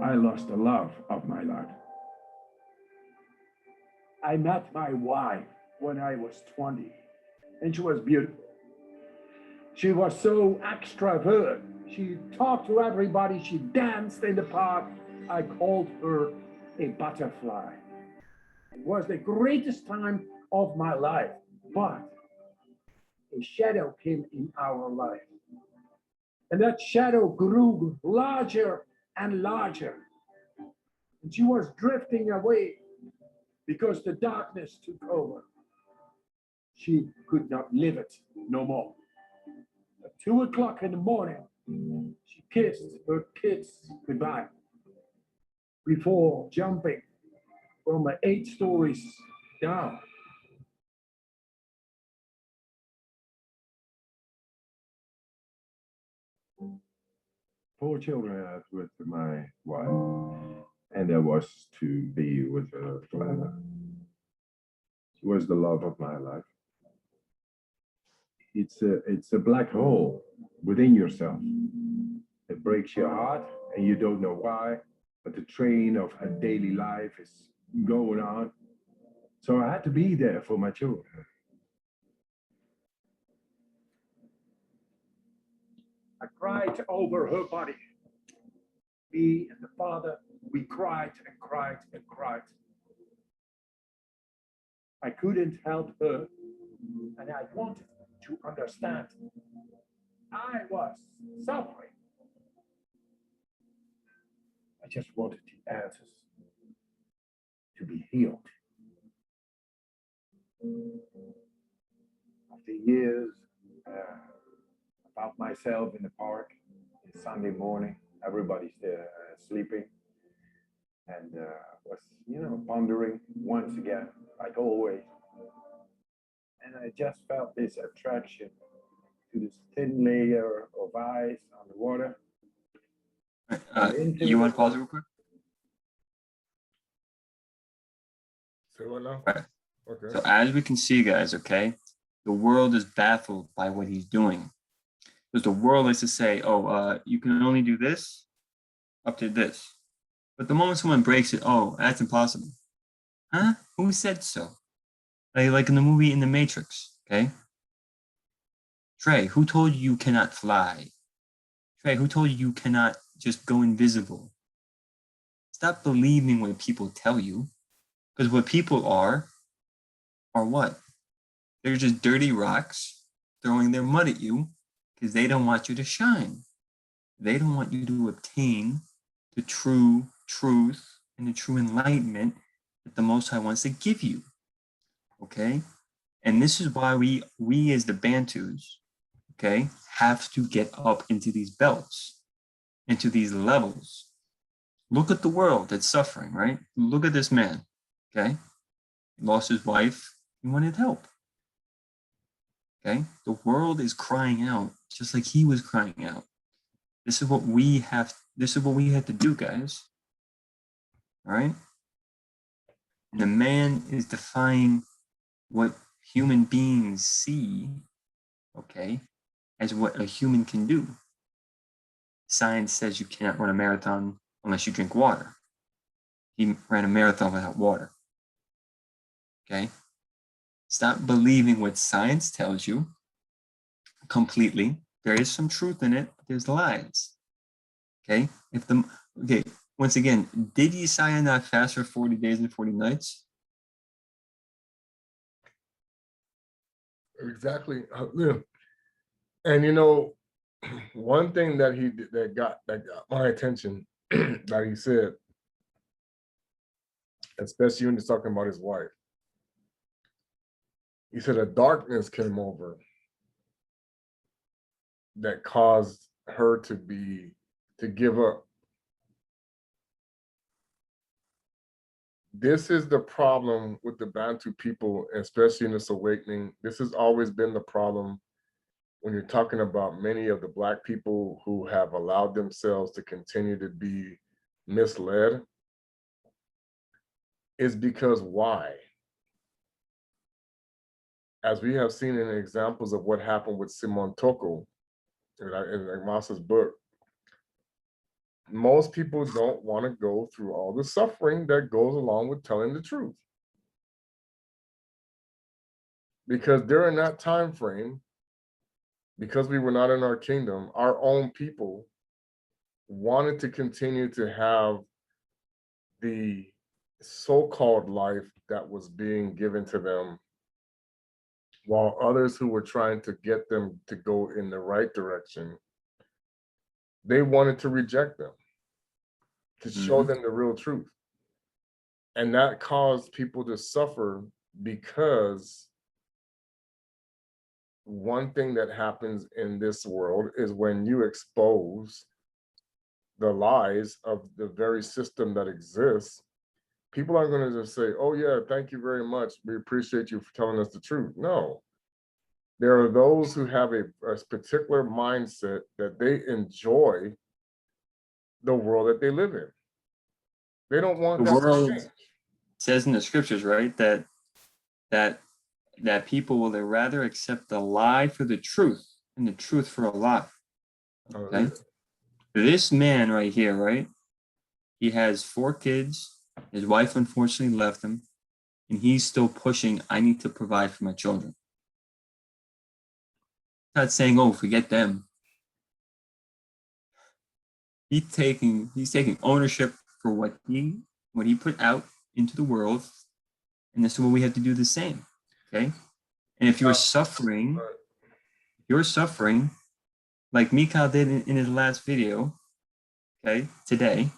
I lost the love of my life. I met my wife when I was 20, and she was beautiful. She was so extrovert. She talked to everybody. She danced in the park. I called her a butterfly. It was the greatest time of my life, but a shadow came in our life. And that shadow grew larger and larger. And she was drifting away because the darkness took over. She could not live it no more. At 2 o'clock in the morning, she kissed her kids goodbye before jumping from 8 stories down. Four children I had with my wife, and that was to be with her forever. She was the love of my life. It's a black hole within yourself. It breaks your heart, and you don't know why, but the train of a daily life is going on. So I had to be there for my children. I cried over her body. Me and the father, we cried and cried and cried. I couldn't help her, and I wanted to understand. I was suffering. I just wanted the answers to be healed. After years, I found myself in the park on Sunday morning. Everybody's there sleeping, and was, pondering once again, like always. And I just felt this attraction to this thin layer of ice on the water. You want to pause it real quick? Say what now? Right. Okay. So as we can see, guys, okay, the world is baffled by what he's doing. Because the world likes to say, oh, you can only do this up to this. But the moment someone breaks it, oh, that's impossible. Huh? Who said so? Like in the movie In the Matrix, okay? Trey, who told you you cannot fly? Trey, who told you you cannot just go invisible? Stop believing what people tell you. Because what people are what? They're just dirty rocks throwing their mud at you because they don't want you to shine. They don't want you to obtain the true truth and the true enlightenment that the Most High wants to give you. Okay? And this is why we as the Bantus, okay, have to get up into these belts, into these levels. Look at the world that's suffering, right? Look at this man, okay? He lost his wife, he wanted help. Okay? The world is crying out just like he was crying out. This is what we have to do, guys. All right? And the man is defying what human beings see, okay, as what a human can do. Science says you cannot run a marathon unless you drink water. He ran a marathon without water. Okay? Stop believing what science tells you completely. There is some truth in it, but there's lies. Okay? Once again, did Yissa'Yah not fast for 40 days and 40 nights? Exactly. Yeah. And you know, one thing that he did that got my attention that he said, especially when he's talking about his wife. He said a darkness came over that caused her to give up. This is the problem with the Bantu people, especially in this awakening. This has always been the problem when you're talking about many of the Black people who have allowed themselves to continue to be misled, is because why? As we have seen in examples of what happened with Simon Toko in Masa's book, most people don't want to go through all the suffering that goes along with telling the truth. Because during that time frame, because we were not in our kingdom, our own people wanted to continue to have the so-called life that was being given to them, while others who were trying to get them to go in the right direction, they wanted to reject them, to show them the real truth. And that caused people to suffer, because one thing that happens in this world is when you expose the lies of the very system that exists, people aren't going to just say, oh yeah, thank you very much, we appreciate you for telling us the truth. No. There are those who have a particular mindset that they enjoy the world that they live in. They don't want The that to world change. says in the scriptures, right, that people will rather accept the lie for the truth and the truth for a lie. Okay? This man right here, right? He has 4 kids. His wife unfortunately left him, and he's still pushing, I need to provide for my children. Not saying, oh, forget them. He's taking ownership for what he put out into the world, and this is what we have to do the same. Okay? And if you're suffering, like Mikhail did in his last video, okay, today,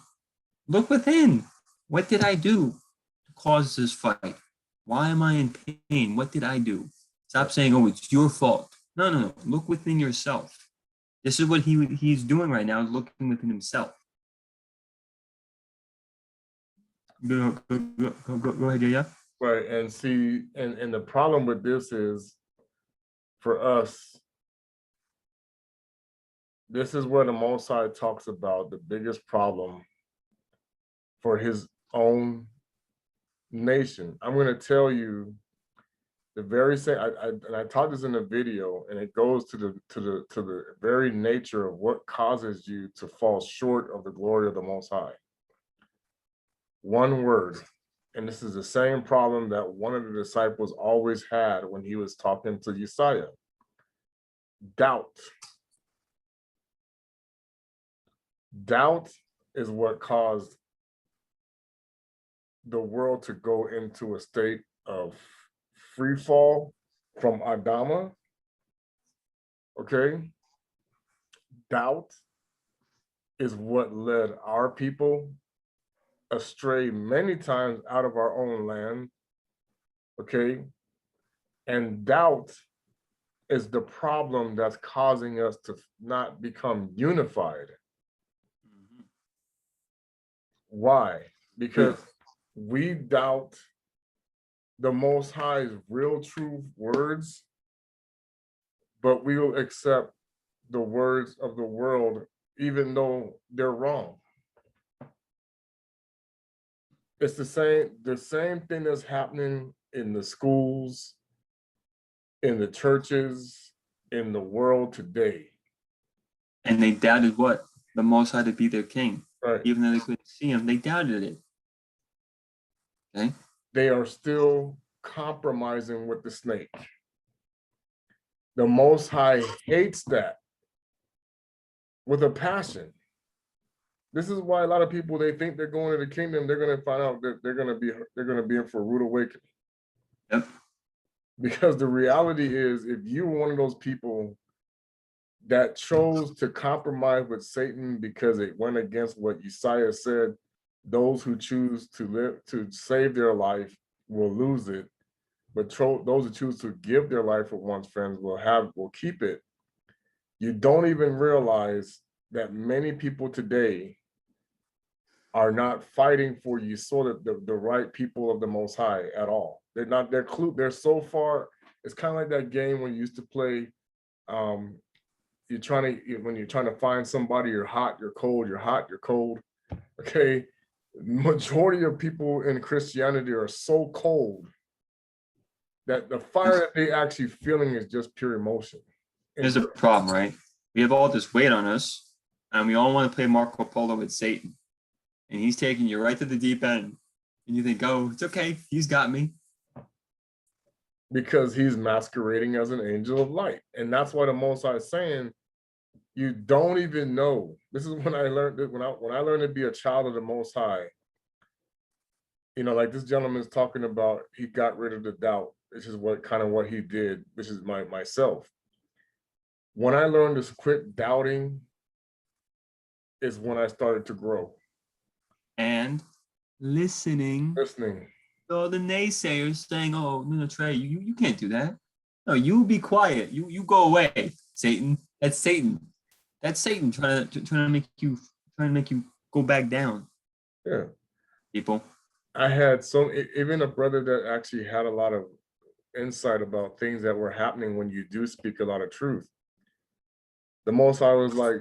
look within. What did I do to cause this fight? Why am I in pain? What did I do? Stop saying, oh, it's your fault. No. Look within yourself. This is what he's doing right now, is looking within himself. Go ahead, yeah. Right, and see, and the problem with this is, for us, this is where the Most High talks about the biggest problem for his own nation, I'm going to tell you the very same. And I taught this in a video, and it goes to the very nature of what causes you to fall short of the glory of the Most High. One word. And this is the same problem that one of the disciples always had when he was talking to Yissa'Yah. Doubt. Doubt is what caused the world to go into a state of free fall from Adama. Okay? Doubt is what led our people astray many times out of our own land. Okay? And doubt is the problem that's causing us to not become unified. Why? Because we doubt the Most High's real true words, but we will accept the words of the world even though they're wrong. It's the same thing that's happening in the schools, in the churches, in the world today. And they doubted what? The Most High to be their king. Right. Even though they couldn't see him, they doubted it. Okay. They are still compromising with the snake. The Most High hates that with a passion. This is why a lot of people, they think they're going to the kingdom, they're going to find out that they're going to be in for a rude awakening. Yep. Because the reality is, if you're one of those people that chose to compromise with Satan because it went against what Yissa'Yah said, those who choose to live to save their life will lose it, but those who choose to give their life for one's friends will keep it. You don't even realize that many people today are not fighting for Yisolele, the right people of the Most High at all. They're not. They're so far. It's kind of like that game when you used to play. When you're trying to find somebody, you're hot, you're cold, you're hot, you're cold. Okay. Majority of people in Christianity are so cold that the fire that they actually feeling is just pure emotion. Here's the problem, right? We have all this weight on us, and we all want to play Marco Polo with Satan. And he's taking you right to the deep end. And you think, oh, it's okay, he's got me. Because he's masquerading as an angel of light. And that's why the Most High is saying, you don't even know. This is when I learned that when I learned to be a child of the Most High. You know, like this gentleman's talking about, he got rid of the doubt. This is what he did. This is myself. When I learned to quit doubting is when I started to grow. And listening. So the naysayers saying, "Oh, no, Trey, you can't do that. No, you be quiet. You go away, Satan. That's Satan. That's Satan trying to make you go back down." Yeah, people. I had even a brother that actually had a lot of insight about things that were happening when you do speak a lot of truth. The Most High was like,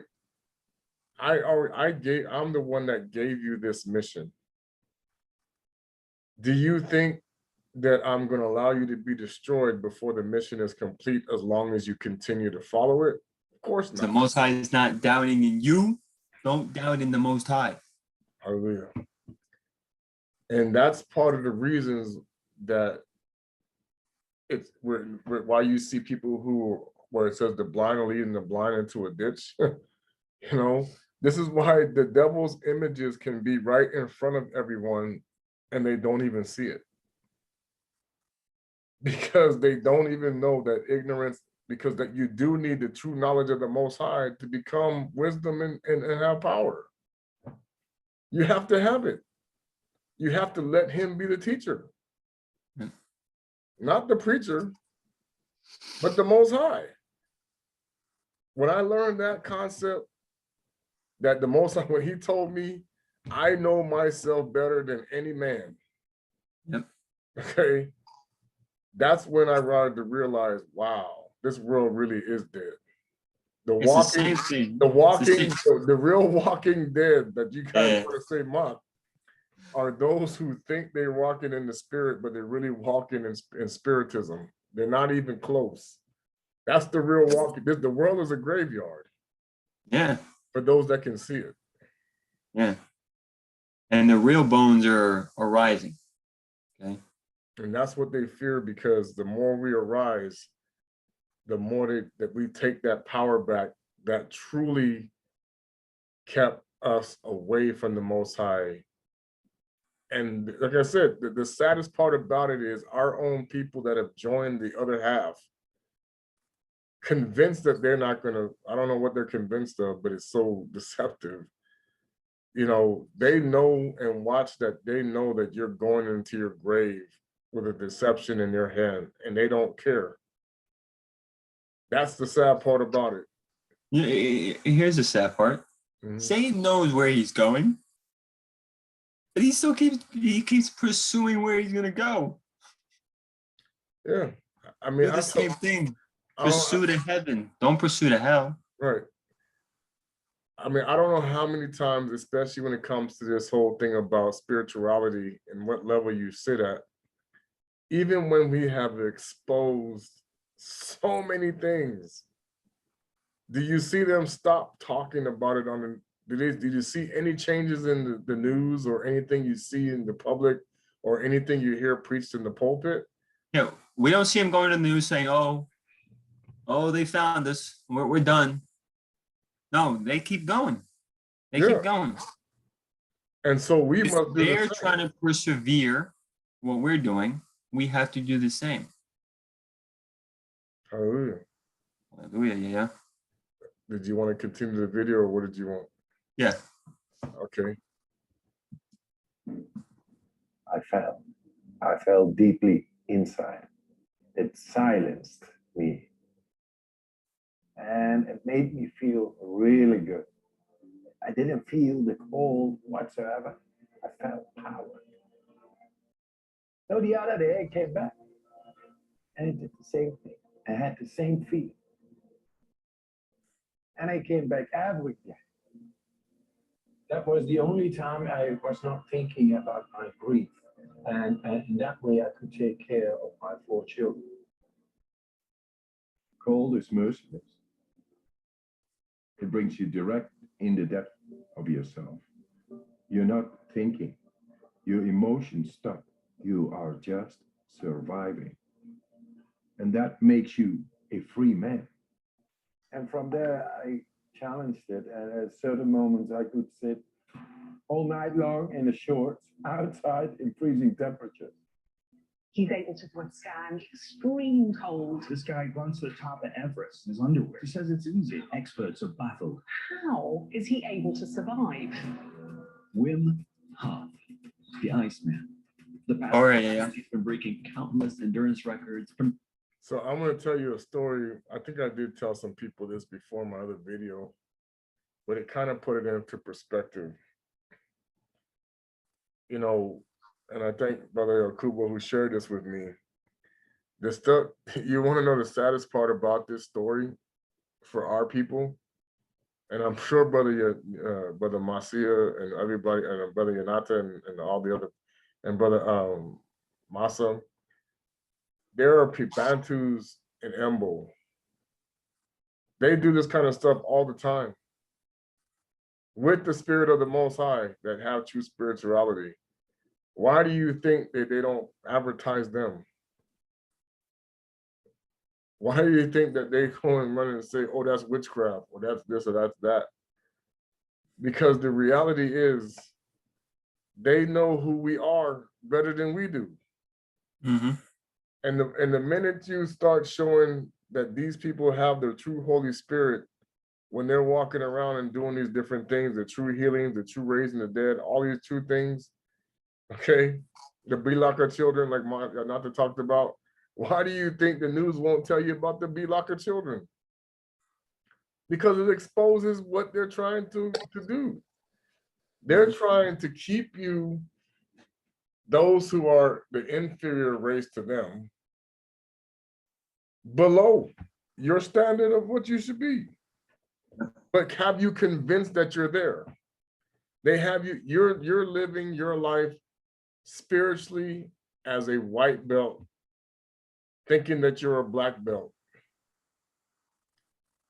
I'm the one that gave you this mission. Do you think that I'm going to allow you to be destroyed before the mission is complete as long as you continue to follow it? Of course not. The Most High is not doubting in you. Don't doubt in the Most High. Hallelujah. And that's part of the reasons that it's why you see people where it says the blind are leading the blind into a ditch. You know, this is why the devil's images can be right in front of everyone and they don't even see it. Because they don't even know that ignorance, because that you do need the true knowledge of the Most High to become wisdom and have power. You have to have it. You have to let him be the teacher. Not the preacher, but the Most High. When I learned that concept, that the Most High, when he told me, I know myself better than any man. Yep. Okay. That's when I started to realize, wow, this world really is dead. The real walking dead that you guys want to say mock are those who think they're walking in the spirit, but they're really walking in spiritism. They're not even close. That's the real walking. The world is a graveyard Yeah, for those that can see it. yeah. And the real bones are rising. Okay. And that's what they fear, because the more we arise, the more that we take that power back that truly kept us away from the Most High. And like I said, the saddest part about it is our own people that have joined the other half, convinced that they're not going to, I don't know what they're convinced of, but it's so deceptive. You know, they know and watch that they know that you're going into your grave with a deception in your hand, and they don't care. That's the sad part about it. Here's the sad part. Satan knows where he's going, but he still keeps pursuing where he's gonna go. Yeah, I mean, Do the same thing. Pursue to heaven. Don't pursue to hell. Right. I mean, I don't know how many times, especially when it comes to this whole thing about spirituality and what level you sit at, even when we have exposed so many things, do you see them stop talking about it on the, did you see any changes in the news or anything you see in the public or anything you hear preached in the pulpit? Yeah, we don't see him going to the news saying, oh, they found us. We're done. No, they keep going. They keep going. And so we must do they're trying to persevere what we're doing. We have to do the same. Hallelujah. Hallelujah, yeah. Did you want to continue the video, or what did you want? Yeah. Okay. I felt deeply inside. It silenced me. And it made me feel really good. I didn't feel the cold whatsoever. I felt power. So the other day I came back and it did the same thing. I had the same feeling. And I came back every day. That was the only time I was not thinking about my grief. And in that way I could take care of my 4 children. Cold is merciless. It brings you direct in the depth of yourself. You're not thinking. Your emotions stop. You are just surviving. And that makes you a free man. And from there, I challenged it. And at certain moments, I could sit all night long in the shorts outside in freezing temperatures. He's able to withstand extreme cold. This guy runs to the top of Everest in his underwear. He says it's easy. Experts are baffled. How is he able to survive? Wim Hof, the Iceman. The Baffled. He's been breaking countless endurance records. So I'm going to tell you a story. I think I did tell some people this before my other video, but it kind of put it into perspective. You know, and I thank Brother Kubo who shared this with me. The stuff, you want to know the saddest part about this story for our people? And I'm sure Brother Masia and everybody, and Brother Yanata and all the other, and Brother Masa, there are Bantus in Embo. They do this kind of stuff all the time with the spirit of the Most High that have true spirituality. Why do you think that they don't advertise them? Why do you think that they go and run and say, oh, that's witchcraft, or that's this, or that's that? Because the reality is they know who we are better than we do. Mm-hmm. And the minute you start showing that these people have the true Holy Spirit when they're walking around and doing these different things, the true healings, the true raising the dead, all these true things, okay, the Bilaka children, like Nata talked about, why do you think the news won't tell you about the Bilaka children? Because it exposes what they're trying to do. They're trying to keep you, those who are the inferior race to them, below your standard of what you should be. But have you convinced that you're there? They have you, you're living your life spiritually as a white belt, thinking that you're a black belt.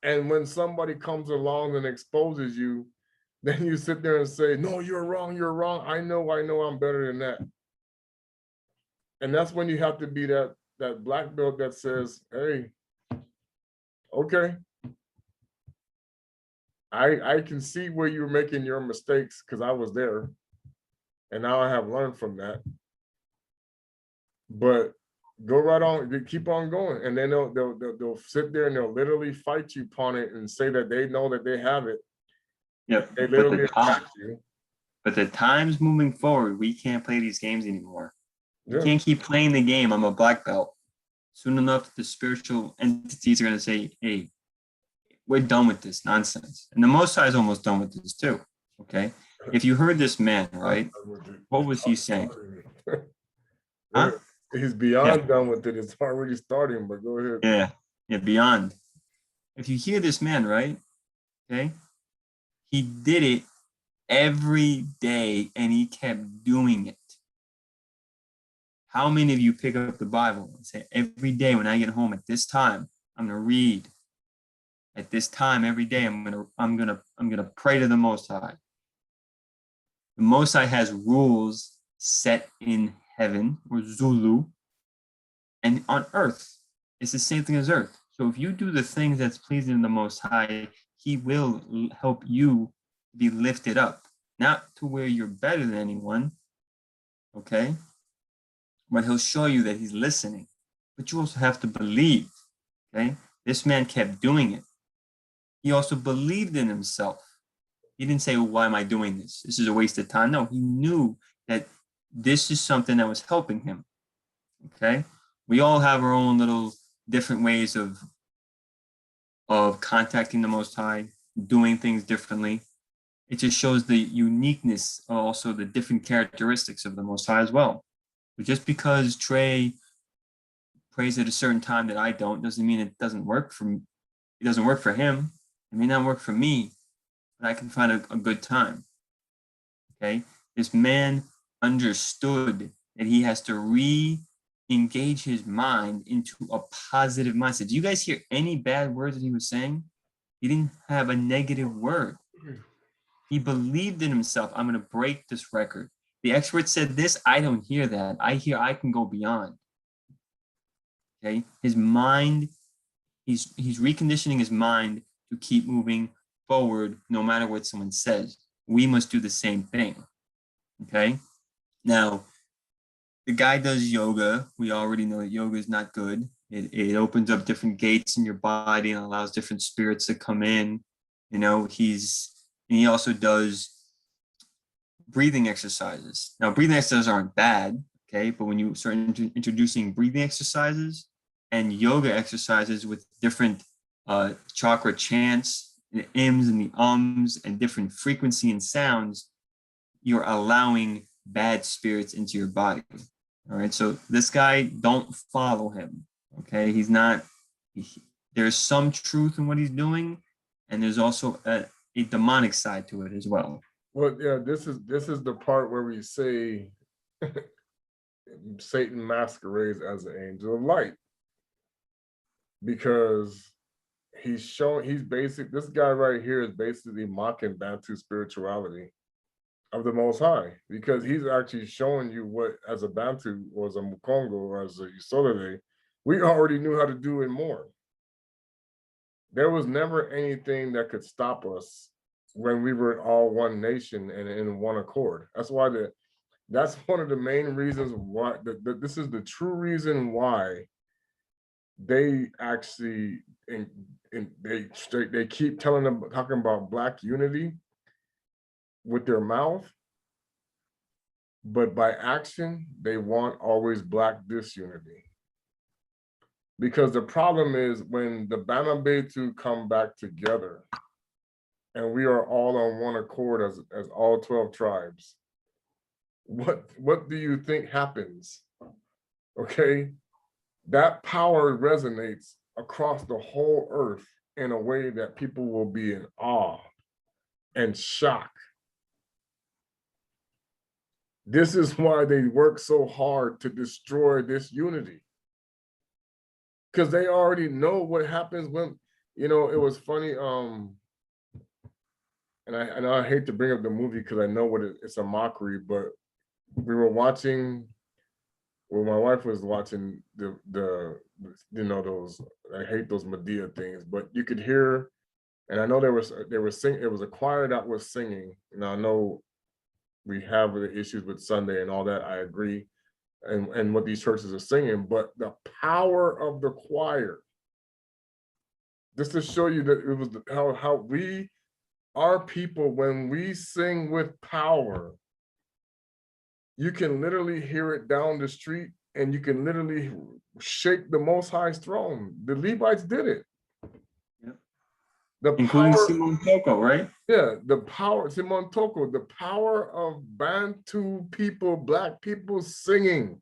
And when somebody comes along and exposes you, then you sit there and say, no, you're wrong, you're wrong. I know I'm better than that. And that's when you have to be that black belt that says, hey, okay, I can see where you're making your mistakes because I was there. And now I have learned from that. But go right on, keep on going. And then they'll sit there and they'll literally fight you upon it and say that they know that they have it. Yep. They literally attack you. But the times moving forward, we can't play these games anymore. You Yeah. can't keep playing the game. I'm a black belt. Soon enough, the spiritual entities are going to say, hey, we're done with this nonsense. And the Most High is almost done with this too. Okay. If you heard this man, right, what was he saying? Huh? He's beyond done with it. It's already starting, but go ahead. Yeah, beyond. If you hear this man, right, okay, he did it every day and he kept doing it. How many of you pick up the Bible and say, every day when I get home at this time, I'm gonna read. At this time every day, I'm gonna pray to the Most High. The Most High has rules set in heaven, or Zulu, and on earth. It's the same thing as earth. So if you do the things that's pleasing to the Most High, he will help you be lifted up. Not to where you're better than anyone, okay? But he'll show you that he's listening. But you also have to believe, okay? This man kept doing it. He also believed in himself. He didn't say, well, why am I doing this? This is a waste of time. No, he knew that this is something that was helping him, okay? We all have our own little different ways of contacting the Most High, doing things differently. It just shows the uniqueness, also the different characteristics of the Most High as well. But just because Trey prays at a certain time that I don't, doesn't mean it doesn't work for me. It doesn't work for him. It may not work for me, but I can find a good time. Okay? This man understood that he has to re-engage his mind into a positive mindset. Do you guys hear any bad words that he was saying? He didn't have a negative word. He believed in himself. I'm going to break this record. The expert said this. I don't hear that. I hear I can go beyond. Okay? His mind, he's reconditioning his mind to keep moving forward no matter what someone says. We must do the same thing. Okay? Now, the guy does yoga. We already know that yoga is not good. It opens up different gates in your body and allows different spirits to come in. You know, he also does breathing exercises. Now, breathing exercises aren't bad, okay? But when you start introducing breathing exercises and yoga exercises with different chakra chants, the ims and the ums and different frequency and sounds, you're allowing bad spirits into your body. All right, so this guy, don't follow him. Okay, he's not. There's some truth in what he's doing, and there's also a demonic side to it as well. Well, yeah, this is the part where we say Satan masquerades as an angel of light, because this guy right here is basically mocking Bantu spirituality of the Most High, because he's actually showing you what, as a Bantu or as a Kongo or as a Yisolele, we already knew how to do it more. There was never anything that could stop us when we were all one nation and in one accord. That's why that's one of the main reasons why this is the true reason why they actually they keep talking about Black unity with their mouth, but by action they want always Black disunity. Because the problem is when the Bana Betu come back together and we are all on one accord as all 12 tribes, what do you think happens? Okay, that power resonates across the whole earth in a way that people will be in awe and shock. This is why they work so hard to destroy this unity. Because they already know what happens when, you know, it was funny. And I hate to bring up the movie because I know what it's a mockery, but we were watching, well, my wife was watching the you know, those, I hate those Medea things, but you could hear, and I know they were singing, it was a choir that was singing. Now I know we have the issues with Sunday and all that, I agree, and what these churches are singing, but the power of the choir, just to show you that it was how we, our people, when we sing with power, you can literally hear it down the street and you can literally shake the Most High's throne. The Levites did it. Yep. The Including power, Simon Toko, right? yeah, the power, Simon Toko, the power of Bantu people, Black people singing.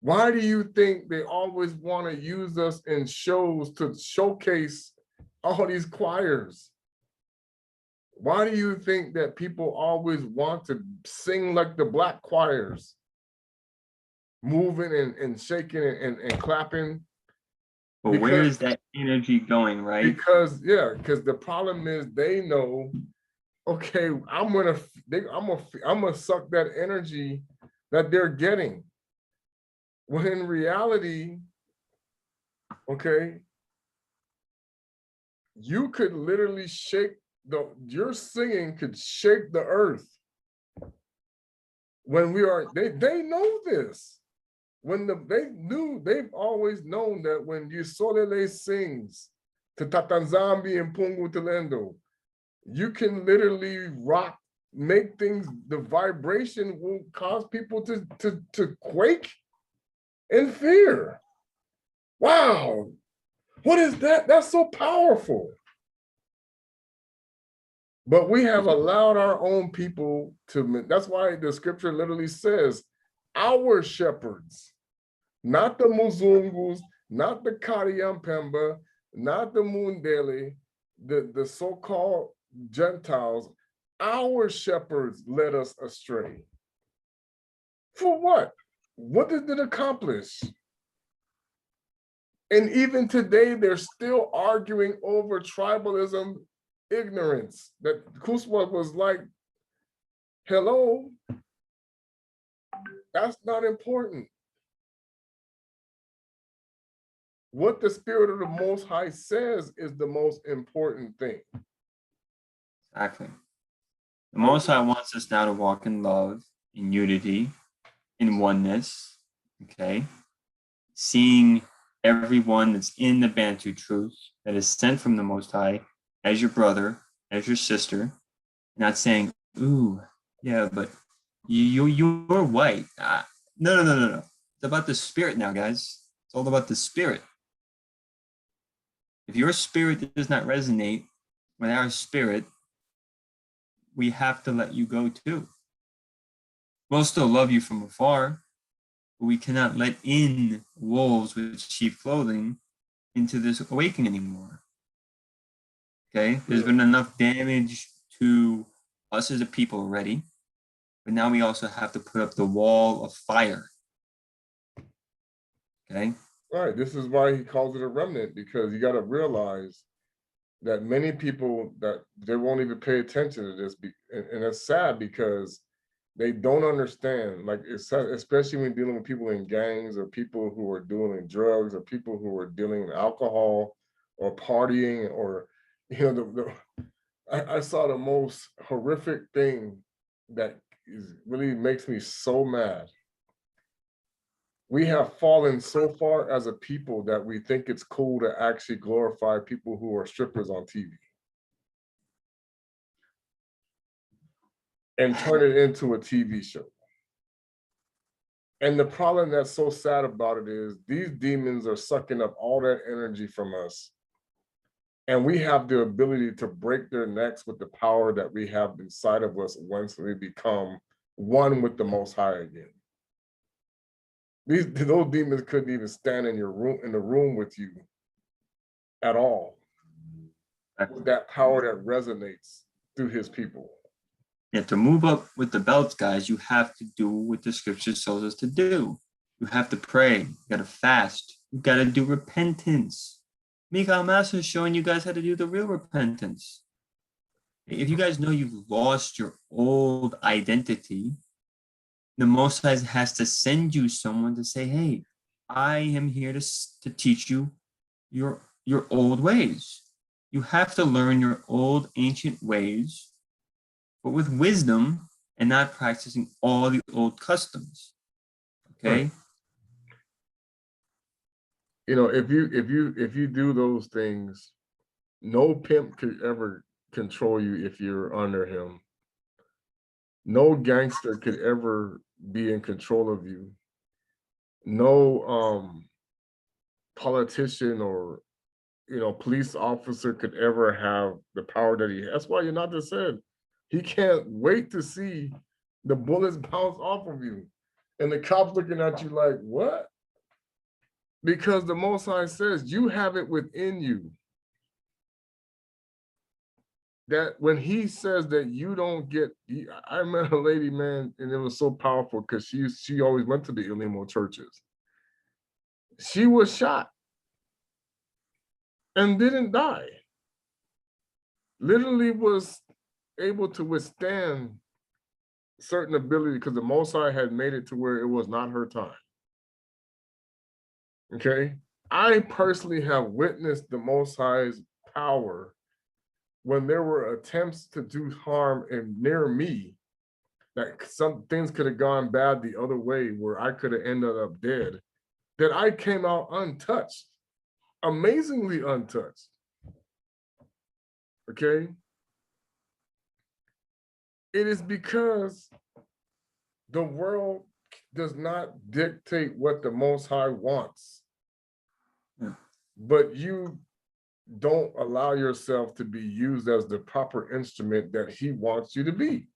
Why do you think they always want to use us in shows to showcase all these choirs? Why do you think that people always want to sing like the Black choirs? Moving and shaking and clapping. But where is that energy going, right? Because, yeah, because the problem is they know, okay, I'm gonna suck that energy that they're getting. When in reality, okay, you could literally shake your singing could shake the earth. When we are, they know this. When they've always known that when Yisolele sings to Tatanzambi and Pungu Telendo, you can literally rock, make things, the vibration will cause people to quake in fear. Wow, what is that? That's so powerful. But we have allowed our own people to, that's why the scripture literally says, our shepherds, not the Muzungus, not the Kariyampemba, not the Mundele, the so-called Gentiles, our shepherds led us astray. For what? What did it accomplish? And even today, they're still arguing over tribalism, ignorance, that Kuswa was like, hello, that's not important. What the Spirit of the Most High says is the most important thing. Exactly. The Most High wants us now to walk in love, in unity, in oneness, okay? Seeing everyone that's in the Bantu truth that is sent from the Most High as your brother, as your sister, not saying, ooh, yeah, but you're white. No. It's about the spirit now, guys. It's all about the spirit. If your spirit does not resonate with our spirit, we have to let you go too. We'll still love you from afar, but we cannot let in wolves with sheep clothing into this awakening anymore. Okay, there's been enough damage to us as a people already, but now we also have to put up the wall of fire. Okay. Right, this is why he calls it a remnant, because you got to realize that many people that they won't even pay attention to this, and it's sad because they don't understand. Like it's sad, especially when dealing with people in gangs or people who are doing drugs or people who are dealing with alcohol or partying, or you know, I saw the most horrific thing that really makes me so mad. We have fallen so far as a people that we think it's cool to actually glorify people who are strippers on TV and turn it into a TV show. And the problem that's so sad about it is these demons are sucking up all that energy from us. And we have the ability to break their necks with the power that we have inside of us once we become one with the Most High again. Those demons couldn't even stand in your room, in the room with you at all. With that power that resonates through his people. Yeah, to move up with the belts, guys, you have to do what the scripture tells us to do. You have to pray. You got to fast. You got to do repentance. Mika Master is showing you guys how to do the real repentance. If you guys know you've lost your old identity, the Most High has to send you someone to say, hey, I am here to teach you your old ways. You have to learn your old ancient ways, but with wisdom and not practicing all the old customs. Okay. Right. You know, if you do those things, no pimp could ever control you if you're under him. No gangster could ever be in control of you. No politician or police officer could ever have the power that he has. That's why you're not just said he can't wait to see the bullets bounce off of you. And the cops looking at you like, what? Because the Most High says you have it within you. That when he says that you don't get, I met a lady, man, and it was so powerful because she always went to the Elimo churches. She was shot and didn't die. Literally was able to withstand certain ability because the Most High had made it to where it was not her time. Okay. I personally have witnessed the Most High's power when there were attempts to do harm near me, that some things could have gone bad the other way where I could have ended up dead, that I came out untouched, amazingly untouched. Okay. It is because the world does not dictate what the Most High wants, but you don't allow yourself to be used as the proper instrument that he wants you to be.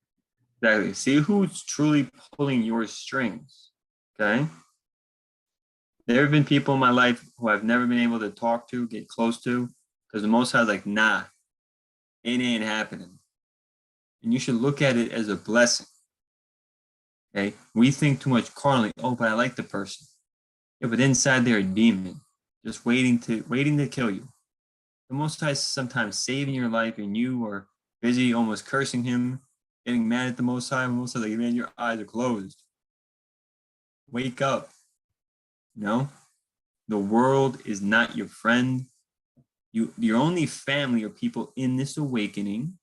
Exactly. See who's truly pulling your strings. Okay. There have been people in my life who I've never been able to talk to, get close to, because the Most High's like, nah, it ain't happening. And you should look at it as a blessing. Okay. We think too much carnally. Oh, but I like the person. Yeah, but inside they're a demon, just waiting to kill you. The Most High is sometimes saving your life, and you are busy almost cursing him, getting mad at the Most High. The Most High, like, man, your eyes are closed. Wake up. The world is not your friend. Your only family are people in this awakening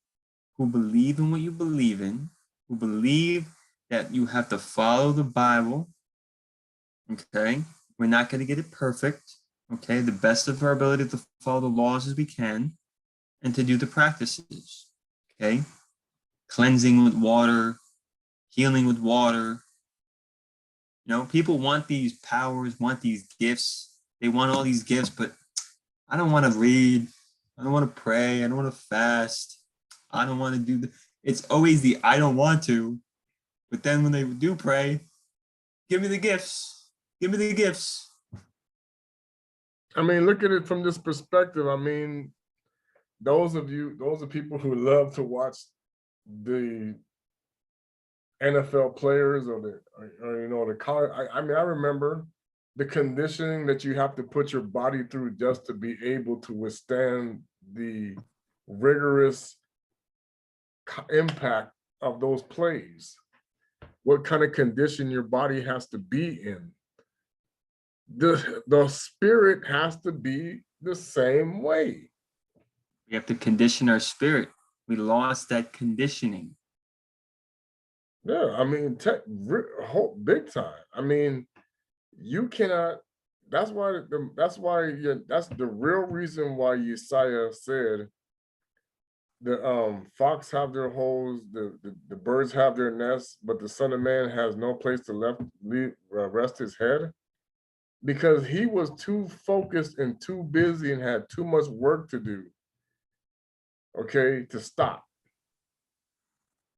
who believe in what you believe in, who believe that you have to follow the Bible. Okay. We're not going to get it perfect. Okay. The best of our ability to follow the laws as we can and to do the practices. Okay. Cleansing with water, healing with water. People want these powers, want these gifts. They want all these gifts, but I don't want to read. I don't want to pray. I don't want to fast. I don't want to do it's always the I don't want to. But then when they do pray, give me the gifts. Give me the gifts. I mean, look at it from this perspective. I mean, those are people who love to watch the NFL players or the college. I mean, I remember the conditioning that you have to put your body through just to be able to withstand the rigorous impact of those plays. What kind of condition your body has to be in. The spirit has to be the same way. We have to condition our spirit. We lost that conditioning. Yeah, I mean, big time. I mean, you cannot. That's the real reason why Yissa'Yah said the fox have their holes, the birds have their nests, but the Son of Man has no place to rest his head, because he was too focused and too busy and had too much work to do. Okay, to stop.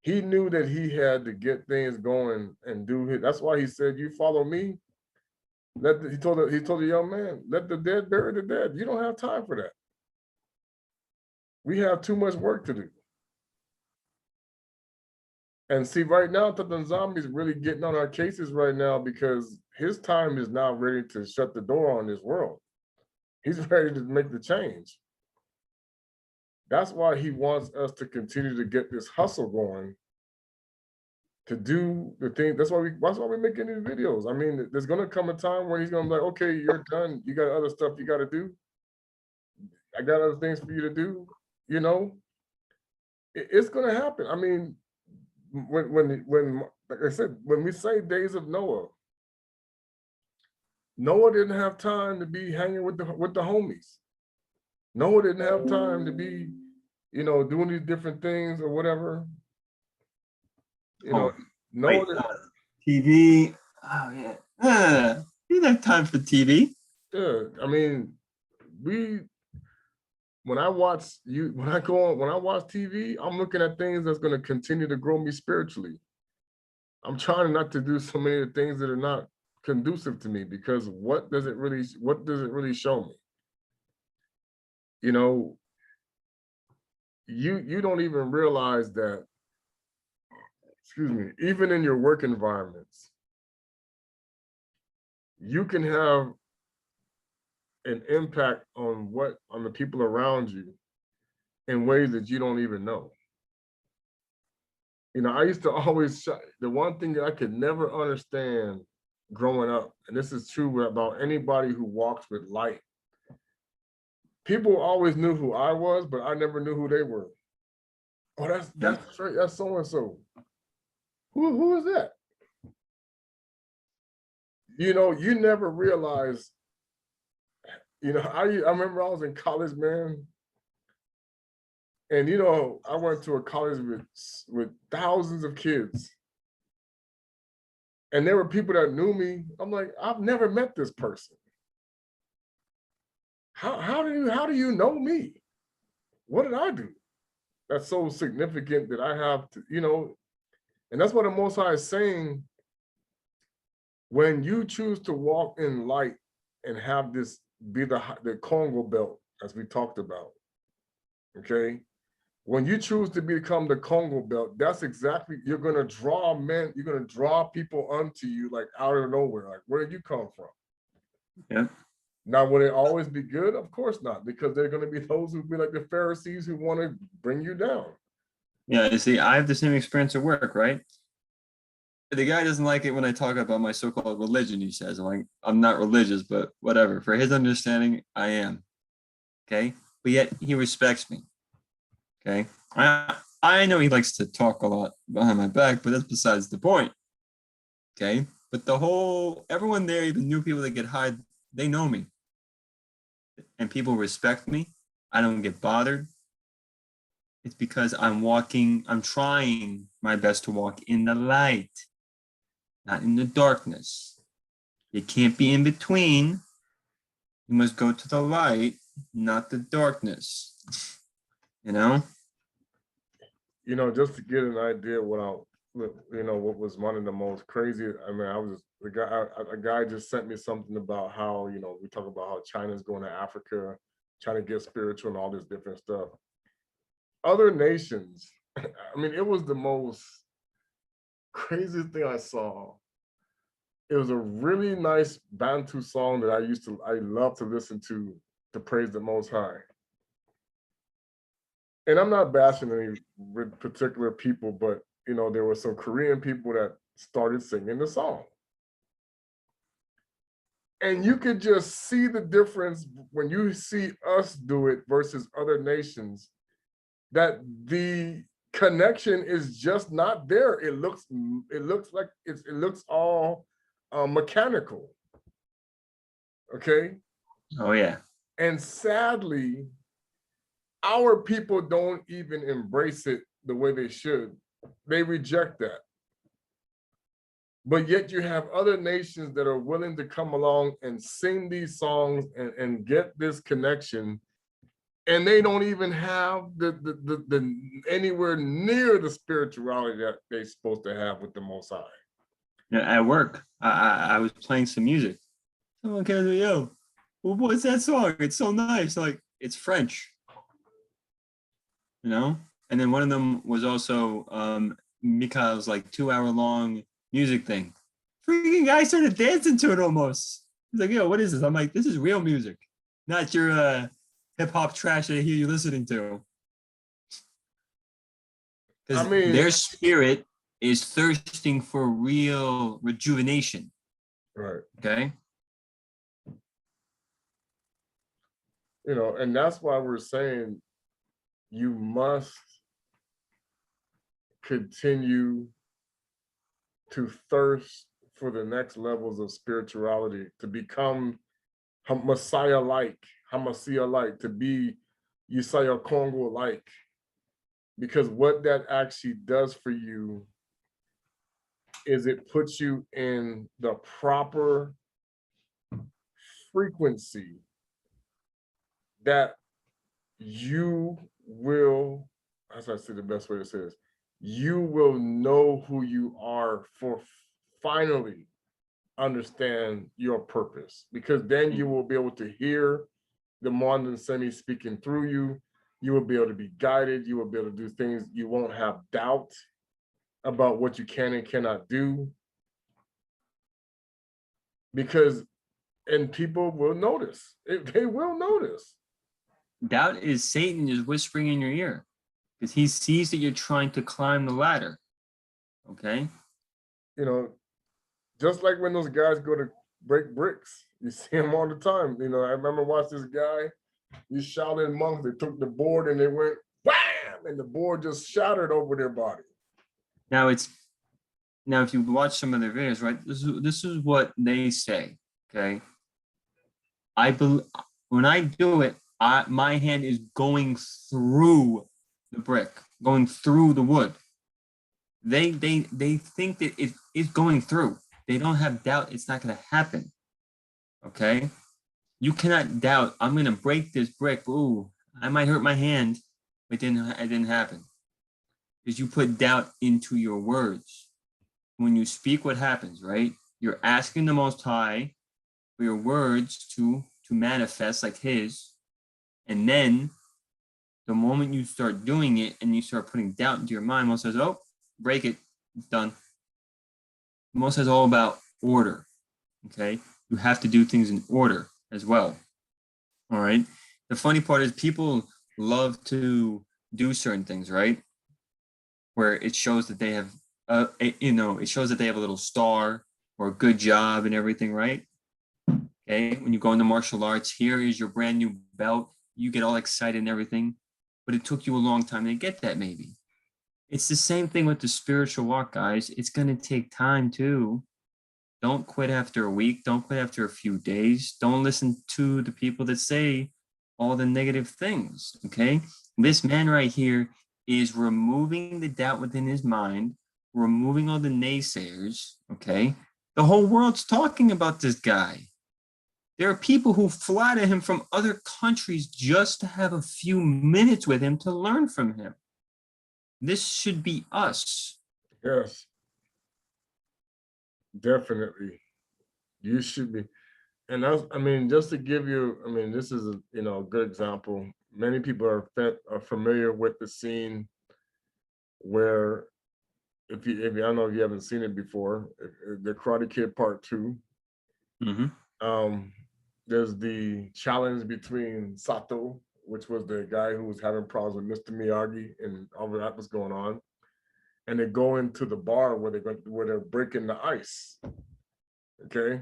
He knew that he had to get things going and do it. That's why he said, "You follow me." He told the young man, "Let the dead bury the dead." You don't have time for that. We have too much work to do. And see, right now, Tatanzami is really getting on our cases right now because his time is now ready to shut the door on this world. He's ready to make the change. That's why he wants us to continue to get this hustle going, to do the thing. That's why we're making these videos. I mean, there's gonna come a time when he's gonna be like, okay, you're done. You got other stuff you gotta do. I got other things for you to do. You know, it's gonna happen. I mean, when like I said, when we say days of Noah didn't have time to be hanging with the homies. Noah didn't have time to be, you know, doing these different things or whatever. You know, Noah TV. Oh yeah. You didn't have time for TV. Yeah, I mean, when I watch TV, I'm looking at things that's going to continue to grow me spiritually. I'm trying not to do so many of the things that are not conducive to me, because what does it really show me? You know, you don't even realize that, excuse me, even in your work environments, you can have an impact on the people around you in ways that you don't even know. You know, I used to always, the one thing that I could never understand growing up, and this is true about anybody who walks with light. People always knew who I was, but I never knew who they were. Oh, that's right, that's so-and-so. Who is that? You know, you never realize, you know, I remember I was in college, man. And, you know, I went to a college with thousands of kids. And there were people that knew me. I'm like, I've never met this person. How do you know me? What did I do that's so significant that I have to, you know? And that's what the Most High is saying. When you choose to walk in light and have this be the Kongo belt, as we talked about, okay? When you choose to become the Kongo belt, that's exactly, you're gonna draw men, you're gonna draw people unto you like out of nowhere. Like, where did you come from? Yeah. Now, will it always be good? Of course not, because there are gonna be those who be like the Pharisees who wanna bring you down. Yeah, you see, I have the same experience at work, right? The guy doesn't like it when I talk about my so-called religion, he says. I'm like, I'm not religious, but whatever. For his understanding, I am. Okay? But yet he respects me. Okay? I know he likes to talk a lot behind my back, but that's besides the point. Okay? But everyone there, even new people that get hired, they know me. And people respect me. I don't get bothered. It's because I'm trying my best to walk in the light, not in the darkness. You can't be in between. You must go to the light, not the darkness. You know? You know, just to get an idea what was one of the most crazy, I mean, a guy just sent me something about how, you know, we talk about how China's going to Africa, trying to get spiritual and all this different stuff. Other nations, I mean, it was the most craziest thing I saw. It was a really nice Bantu song that I love to listen to praise the Most High. And I'm not bashing any particular people, but, you know, there were some Korean people that started singing the song. And you could just see the difference when you see us do it versus other nations, that the connection is just not there. It looks all mechanical. Okay. Oh yeah. And sadly, our people don't even embrace it the way they should. They reject that. But yet you have other nations that are willing to come along and sing these songs and get this connection, and they don't even have the anywhere near the spirituality that they're supposed to have with the Most High. Yeah, at work, I was playing some music. Someone came to me, yo, well, what's that song? It's so nice. Like, it's French. You know? And then one of them was also Mikhail's like 2-hour-long music thing. Freaking guy started dancing to it almost. He's like, yo, what is this? I'm like, this is real music, not your hip hop trash that I hear you listening to. Because their spirit is thirsting for real rejuvenation. Right. Okay. You know, and that's why we're saying you must continue to thirst for the next levels of spirituality, to become Messiah-like, Hamashiach-like, to be Yissa'Yah Kongo-like. Because what that actually does for you is it puts you in the proper frequency that you will, as I say, the best way to say this, you will know who you are for finally understand your purpose, because then you will be able to hear the Muanda semi speaking through you. You will be able to be guided. You will be able to do things. You won't have doubt about what you can and cannot do, because, and people will notice. They will notice. Doubt is Satan just whispering in your ear because he sees that you're trying to climb the ladder. Okay. You know, just like when those guys go to break bricks, you see them all the time. You know, I remember watching this guy, these Shaolin monks, they took the board and they went bam, and the board just shattered over their body. Now if you watch some of their videos, right, this is what they say. Okay. When I do it, my hand is going through the brick, going through the wood. They think that it is going through. They don't have doubt it's not going to happen. Okay? You cannot doubt, I'm going to break this brick. Ooh, I might hurt my hand, but it didn't happen. Because you put doubt into your words. When you speak, what happens, right? You're asking the Most High for your words to manifest like his. And then the moment you start doing it and you start putting doubt into your mind, Most says, oh, break it, it's done. Most is all about order, okay? You have to do things in order as well, all right? The funny part is people love to do certain things, right? Where it shows that they have, it shows that they have a little star or a good job and everything, right? Okay, when you go into martial arts, here is your brand new belt. You get all excited and everything, but it took you a long time to get that maybe. It's the same thing with the spiritual walk, guys. It's going to take time too. Don't quit after a week. Don't quit after a few days. Don't listen to the people that say all the negative things, okay? This man right here is removing the doubt within his mind, removing all the naysayers, okay? The whole world's talking about this guy. There are people who fly to him from other countries just to have a few minutes with him to learn from him. This should be us. Yes, definitely. You should be. And that's, I mean, just to give you, I mean, this is a good example. Many people are familiar with the scene where, I don't know if you haven't seen it before, the Karate Kid Part 2. There's the challenge between Sato, which was the guy who was having problems with Mr. Miyagi, and all of that was going on. And they go into the bar where they're breaking the ice. Okay.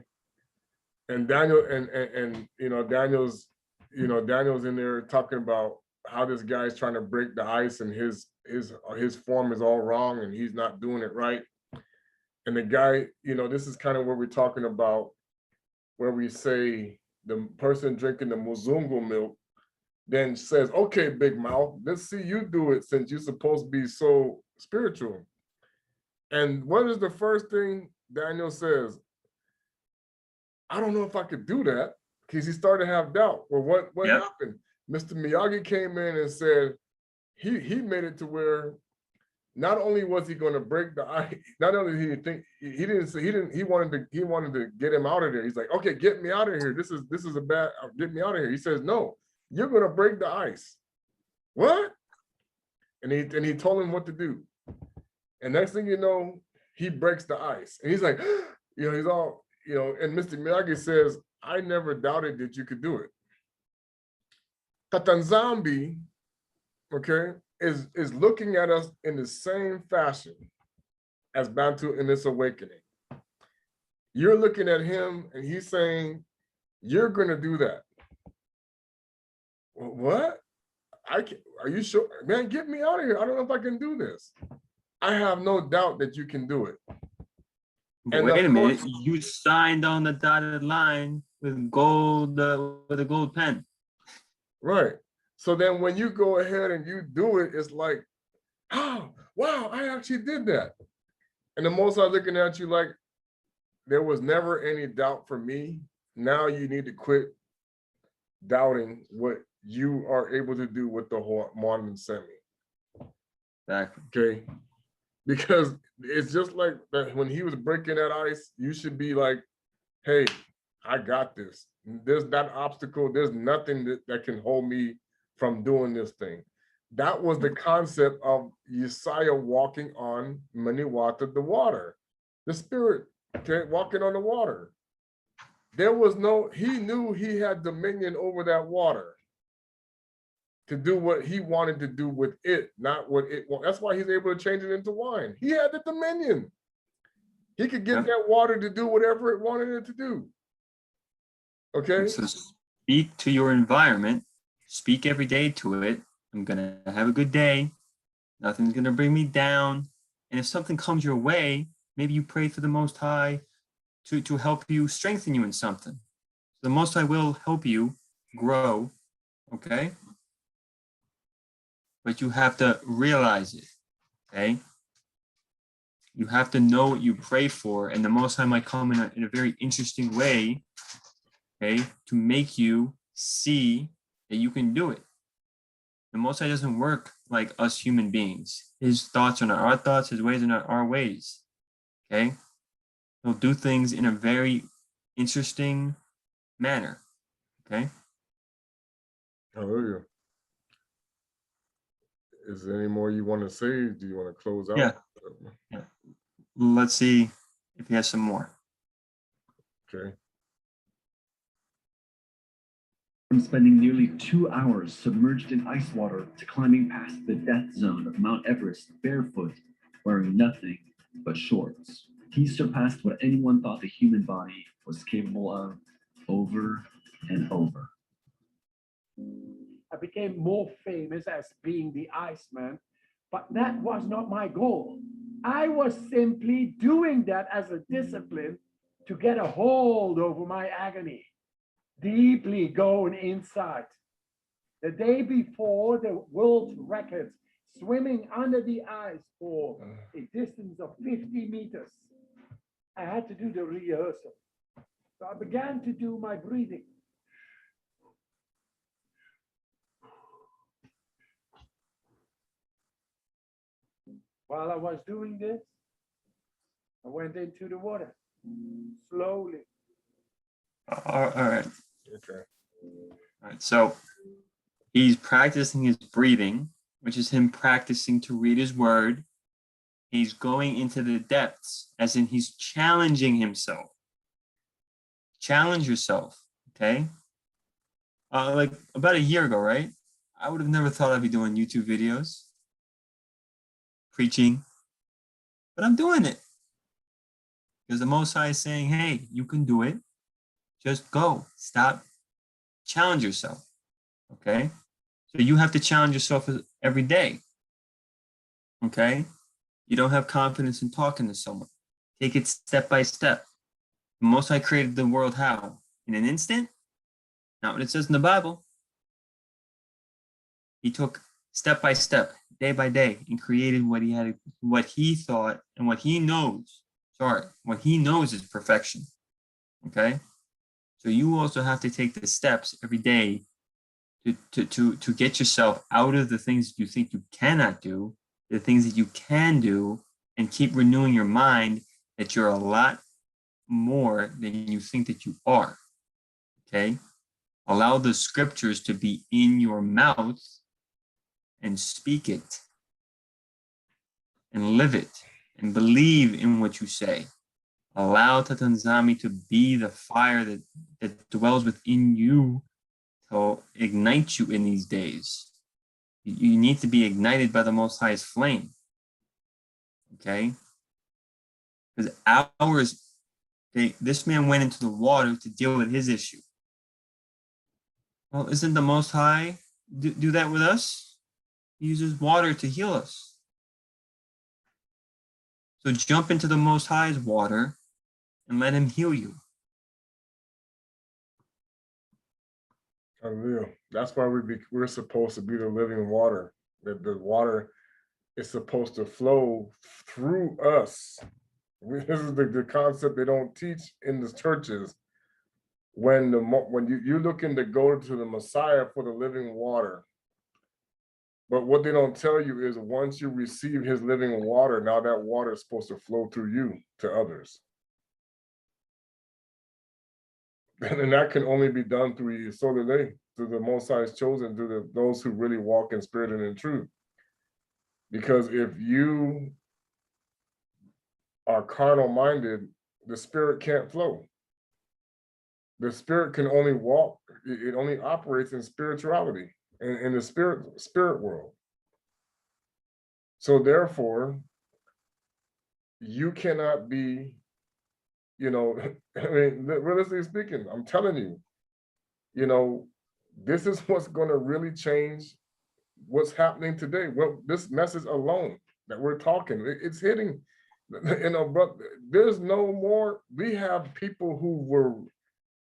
And Daniel and Daniel's in there talking about how this guy's trying to break the ice and his form is all wrong and he's not doing it right. And the guy, this is kind of what we're talking about, where we say the person drinking the Muzungu milk then says, okay, big mouth, let's see you do it since you're supposed to be so spiritual. And what is the first thing Daniel says? I don't know if I could do that, because he started to have doubt. Well, what happened? Mr. Miyagi came in and said he made it to where not only was he going to break the ice, not only did he think he wanted to get him out of there. He's like, okay, get me out of here. This is a bad, get me out of here. He says, no, you're going to break the ice. What? And he told him what to do. And next thing you know, he breaks the ice. And he's like, he's all, and Mr. Miyagi says, I never doubted that you could do it. Tatanzambi, okay, is looking at us in the same fashion as Bantu in this awakening. You're looking at him and he's saying, you're going to do that. What? Are you sure? Man, get me out of here. I don't know if I can do this. I have no doubt that you can do it. And wait a minute, you signed on the dotted line with gold, with a gold pen. Right. So then when you go ahead and you do it, it's like, oh, wow, I actually did that. And the Most High looking at you like, there was never any doubt for me. Now you need to quit doubting what you are able to do with the Muanda semi. Exactly. Okay. Because it's just like that when he was breaking that ice, you should be like, hey, I got this. There's that obstacle. There's nothing that can hold me from doing this thing. That was the concept of Yissa'Yah walking on Maniwata, the water, the spirit, okay, walking on the water. There was he knew he had dominion over that water to do what he wanted to do with it, not what it wanted. That's why he's able to change it into wine. He had the dominion. He could get that water to do whatever it wanted it to do. Okay? So speak to your environment. Speak every day to it. I'm going to have a good day. Nothing's going to bring me down. And if something comes your way, maybe you pray for the Most High to help you, strengthen you in something. The Most High will help you grow, okay? But you have to realize it, okay? You have to know what you pray for, and the Most High might come in a very interesting way, okay, to make you see that you can do it. The Most High doesn't work like us human beings. His thoughts are not our thoughts, his ways are not our ways, okay? He'll do things in a very interesting manner, okay? Hallelujah. Is there any more you want to say? Do you want to close out? Yeah. Let's see if he has some more. Okay. From spending nearly 2 hours submerged in ice water to climbing past the death zone of Mount Everest barefoot, wearing nothing but shorts. He surpassed what anyone thought the human body was capable of over and over. I became more famous as being the Iceman, but that was not my goal. I was simply doing that as a discipline to get a hold over my agony, deeply going inside. The day before the world record, swimming under the ice for a distance of 50 meters, I had to do the rehearsal. So I began to do my breathing. While I was doing this, I went into the water slowly. All right. Okay. All right. So he's practicing his breathing, which is him practicing to read his word. He's going into the depths, as in he's challenging himself. Challenge yourself, okay? Like about a year ago, right? I would have never thought I'd be doing YouTube videos, preaching, but I'm doing it. Because the Most High is saying, hey, you can do it. Just go, stop, challenge yourself, okay? So you have to challenge yourself every day, okay? You don't have confidence in talking to someone. Take it step by step. The Most High created the world how? In an instant? Not what it says in the Bible. He took step by step, day by day, and created what he had, what he thought, and what he knows. Sorry, what he knows is perfection. Okay? So you also have to take the steps every day to get yourself out of the things that you think you cannot do, the things that you can do, and keep renewing your mind that you're a lot more than you think that you are. Okay? Allow the scriptures to be in your mouth and speak it and live it. and believe in what you say. Allow Tatanzami to be the fire that dwells within you to ignite you in these days. You need to be ignited by the Most High's flame. Okay? Because this man went into the water to deal with his issue. Well, isn't the Most High do that with us? He uses water to heal us. So jump into the Most High's water and let him heal you. Unreal. That's why we're supposed to be the living water. That the water is supposed to flow through us. This is the concept they don't teach in the churches. When you're looking to go to the Messiah for the living water, but what they don't tell you is once you receive his living water, now that water is supposed to flow through you to others. And that can only be done through Yisolele, through the Most High's chosen, through those who really walk in spirit and in truth. Because if you are carnal minded, the spirit can't flow. The spirit can only walk, it only operates in spirituality, in the spirit world. So therefore, you cannot be, I mean, realistically speaking, I'm telling you, this is what's going to really change what's happening today. Well, this message alone that we're talking, it's hitting, but there's no more. We have people who were,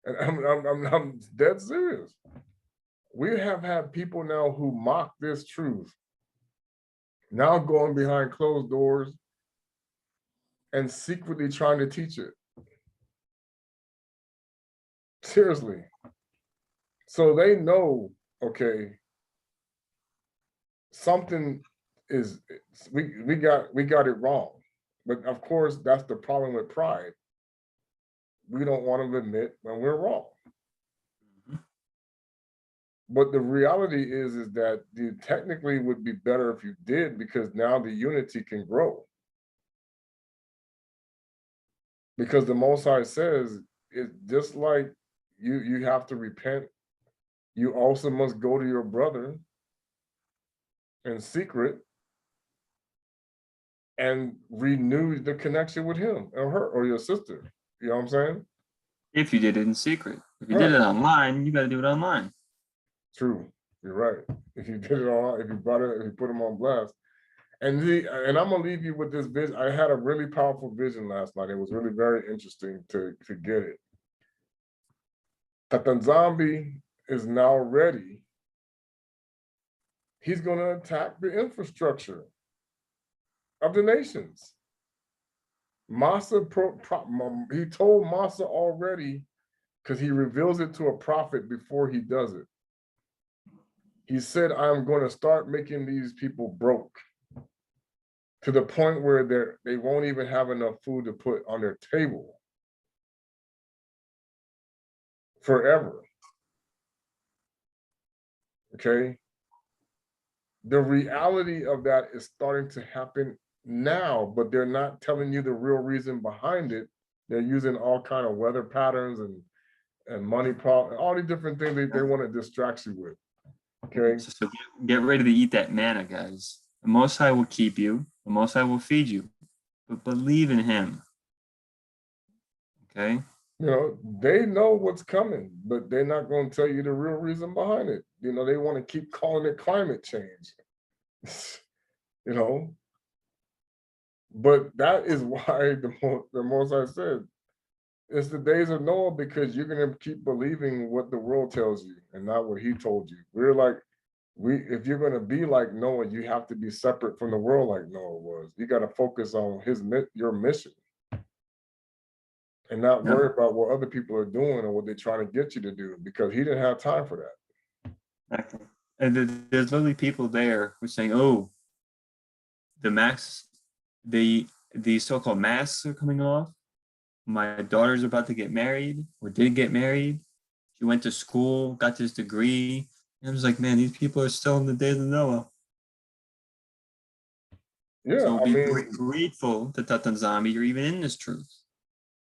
and I'm dead serious. We have had people now who mock this truth, now going behind closed doors and secretly trying to teach it. Seriously. So they know, okay, something is, we got it wrong. But of course, that's the problem with pride. We don't want to admit when we're wrong. But the reality is that technically would be better if you did, because now the unity can grow. Because the Most High says, it's just like you have to repent, you also must go to your brother in secret and renew the connection with him or her or your sister. You know what I'm saying? If you did it in secret. If you did it online, you got to do it online. True. You're right. If you did it all, if you put them on blast. And I'm gonna leave you with this vision. I had a really powerful vision last night. It was really very interesting to get it. Tatanzambi is now ready. He's gonna attack the infrastructure of the nations. Massa, he told Massa already, because he reveals it to a prophet before he does it. He said, I'm going to start making these people broke to the point where they won't even have enough food to put on their table forever. Okay? The reality of that is starting to happen now, but they're not telling you the real reason behind it. They're using all kind of weather patterns and money problems, all these different things they want to distract you with. Okay. So get ready to eat that manna, guys. The Most High will keep you. The Most High will feed you. But believe in him. Okay? They know what's coming, but they're not going to tell you the real reason behind it. They want to keep calling it climate change. But that is why the Most High said, it's the days of Noah, because you're going to keep believing what the world tells you and not what he told you. We're like, if you're going to be like Noah, you have to be separate from the world like Noah was. You got to focus on your mission and not worry about what other people are doing or what they're trying to get you to do, because he didn't have time for that. Exactly. And there's literally people there who are saying, oh, the so-called masks are coming off. My daughter's about to get married or did get married. She went to school, got this degree. And I was like, man, these people are still in the days of Noah. Yeah, So I be mean, grateful to Tatanzami you're even in this truth.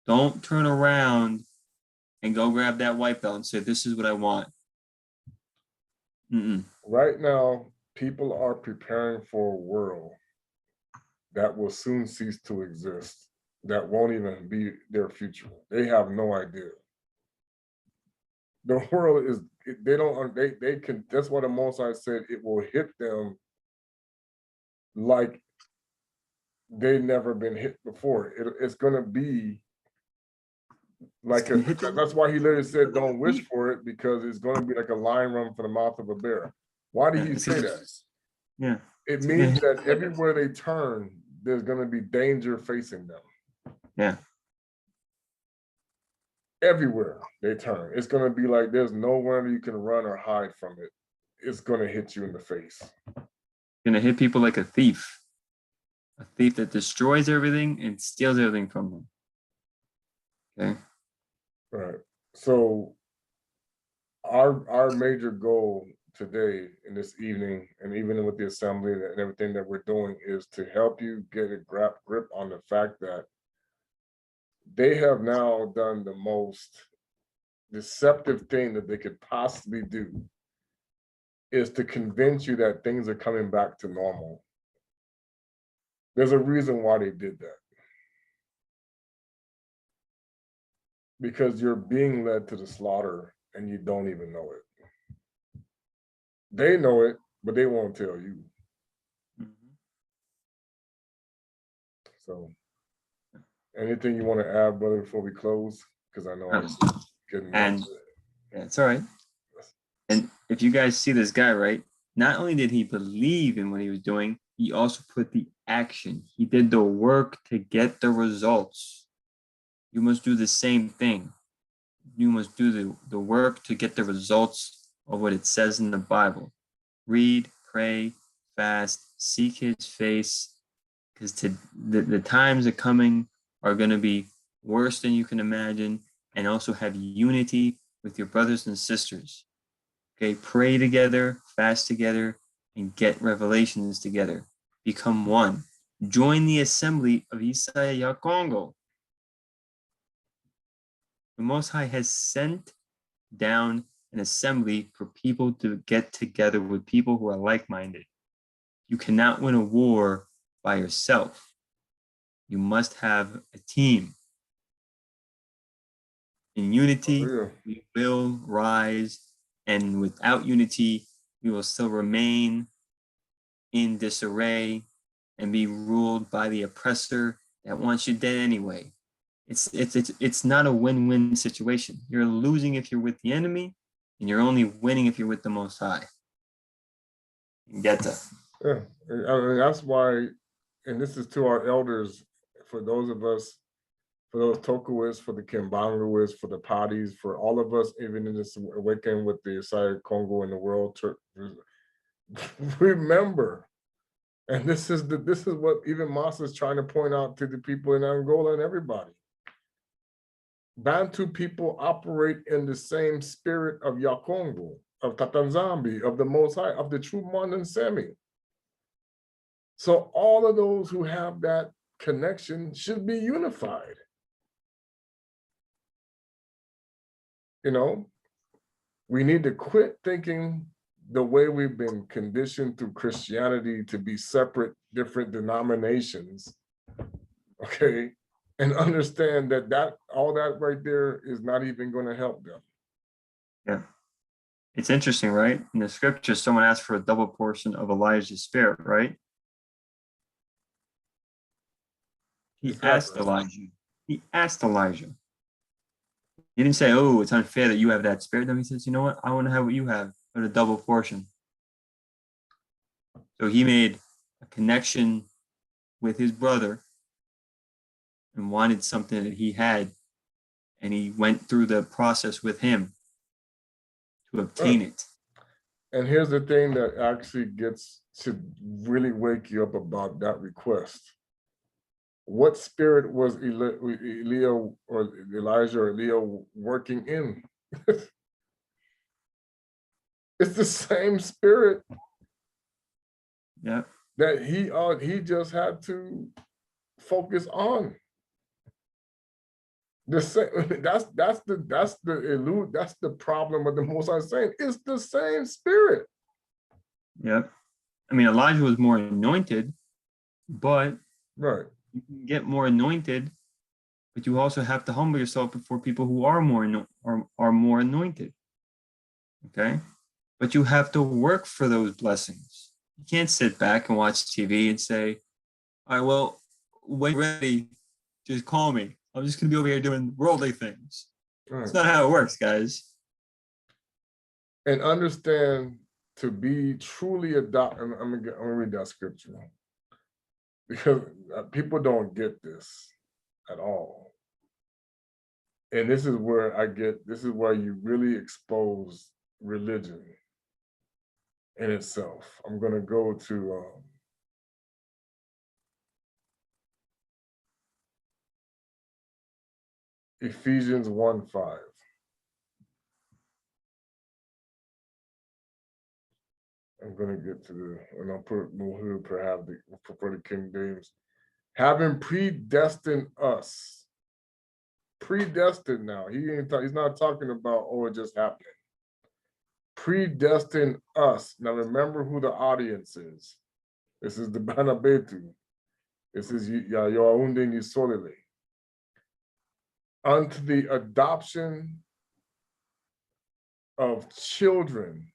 Don't turn around and go grab that white belt and say, this is what I want. right now, people are preparing for a world that will soon cease to exist, that won't even be their future. They have no idea. The world is, they can, that's what the Most High said, it will hit them like they've never been hit before. It's gonna be like that's why he literally said, don't wish for it, because it's gonna be like a lion run for the mouth of a bear. Why did he say that? Yeah. It means that everywhere they turn, there's gonna be danger facing them. Yeah. Everywhere they turn, it's gonna be like there's nowhere you can run or hide from it. It's gonna hit you in the face. Gonna hit people like a thief that destroys everything and steals everything from them. Okay. Right. So our major goal today and this evening, and even with the assembly and everything that we're doing, is to help you get a grip on the fact that they have now done the most deceptive thing that they could possibly do, is to convince you that things are coming back to normal. There's a reason why they did that. Because you're being led to the slaughter and you don't even know it. They know it, but they won't tell you. So, anything you want to add, brother, before we close? Because I know I'm getting and yeah, it's all right. And if you guys see this guy, right? Not only did he believe in what he was doing, he also put the action. He did the work to get the results. You must do the same thing. You must do the work to get the results of what it says in the Bible. Read, pray, fast, seek his face, because the times are coming are going to be worse than you can imagine, and also have unity with your brothers and sisters. Okay, pray together, fast together, and get revelations together. Become one. Join the assembly of Yissa'Yah Kongo. The Most High has sent down an assembly for people to get together with people who are like-minded. You cannot win a war by yourself. You must have a team. In unity, we will rise, and without unity, we will still remain in disarray and be ruled by the oppressor that wants you dead anyway. It's not a win-win situation. You're losing if you're with the enemy, and you're only winning if you're with the Most High. Get that? Yeah, I mean, that's why, and this is to our elders, for those of us, for those Tokuists, for the Kimbanguists, for the Padis, for all of us, even in this awakening with the Yissa'Yah Kongo and the world, remember, and this is what even Masa is trying to point out to the people in Angola and everybody. Bantu people operate in the same spirit of Yakongo, of Tatanzambi, of the Most High, of the true Muanda Semi. So all of those who have that connection should be unified. You know, we need to quit thinking the way we've been conditioned through Christianity to be separate, different denominations, okay? And understand that all that right there is not even going to help them. Yeah. It's interesting, right? In the scripture, someone asked for a double portion of Elijah's spirit, right? He asked Elijah. He asked Elijah. He didn't say, oh, it's unfair that you have that spirit. Then he says, you know what? I want to have what you have, but a double portion. So he made a connection with his brother and wanted something that he had. And he went through the process with him to obtain it. And here's the thing that actually gets to really wake you up about that request. What spirit was Elijah or Elia working in? It's the same spirit. Yeah. that he just had to focus on. The same, that's the problem with the Most High saying. It's the same spirit. Yep. I mean, Elijah was more anointed, but right, you can get more anointed, but you also have to humble yourself before people who are more anointed. Okay, but you have to work for those blessings. You can't sit back and watch TV and say, "All right, well, when you're ready, just call me. I'm just gonna be over here doing worldly things." right. It's not how it works, guys. And understand, to be truly adopted. I'm gonna read that scripture because people don't get this at all. And this is where this is where you really expose religion in itself. I'm gonna go to Ephesians 1:5. I'm gonna get to and I'll put perhaps for the King James. Having predestined us. Predestined now. He's not talking about, oh, it just happened. Predestined us. Now remember who the audience is. This is the Bana Betu. This is Yisolele. Unto the adoption of children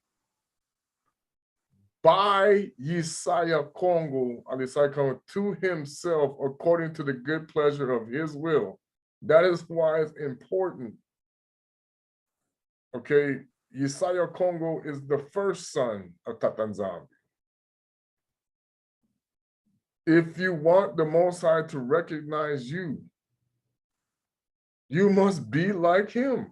by Yissa'Yah Kongo, to himself according to the good pleasure of his will. That is why it's important. Okay, Yissa'Yah Kongo is the first son of Tatanzambi. If you want the Most High to recognize you, you must be like him.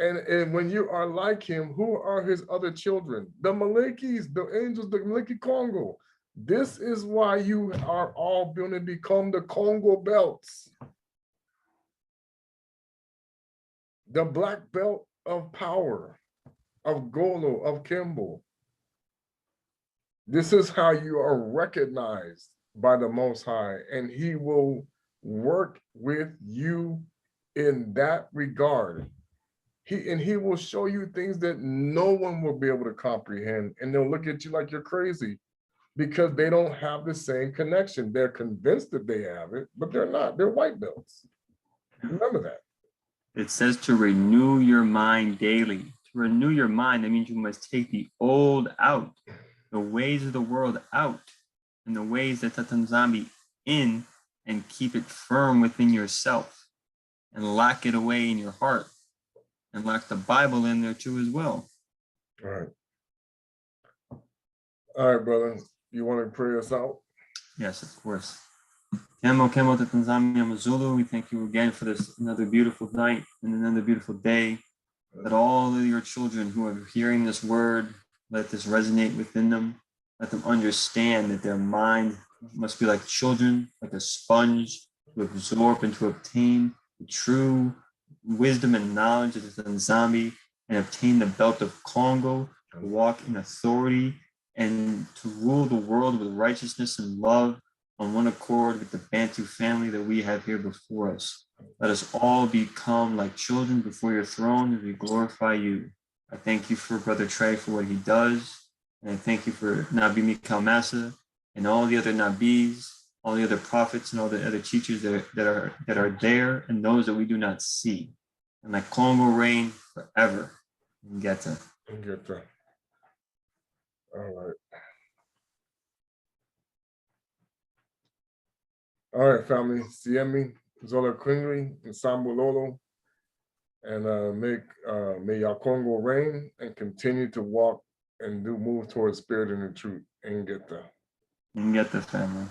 And when you are like him, who are his other children? The Malekis, the angels, the Maleki Kongo. This is why you are all going to become the Kongo belts. The black belt of power, of Golo, of Kimbo. This is how you are recognized by the Most High, and he will work with you in that regard. He will show you things that no one will be able to comprehend, and they'll look at you like you're crazy because they don't have the same connection. They're convinced that they have it, but they're not. They're white belts. Remember that. It says to renew your mind daily. To renew your mind, that means you must take the old out, the ways of the world out, and the ways that Tatanzambi in, and keep it firm within yourself, and lock it away in your heart, and lock the Bible in there too as well. All right. All right, brother. You want to pray us out? Yes, of course. Kemo Tatanzambi Amazulu, we thank you again for this another beautiful night and another beautiful day. Let all of your children who are hearing this word, let this resonate within them. Let them understand that their mind must be like children, like a sponge, to absorb and to obtain the true wisdom and knowledge of the Tanzambi, and obtain the belt of Kongo, to walk in authority and to rule the world with righteousness and love on one accord with the Bantu family that we have here before us. Let us all become like children before your throne as we glorify you. I thank you for Brother Trey for what he does. And I thank you for Nabi Mikhail Massa and all the other Nabis, all the other prophets and all the other teachers that are there, and those that we do not see. And let Kongo reign forever. Ngeta. Ngeta. All right. All right, family. Siemi, Zola Quingri, and Sambololo. And may your Kongo reign and continue to walk and move towards spirit and the truth. Ngeta. Ngeta, family.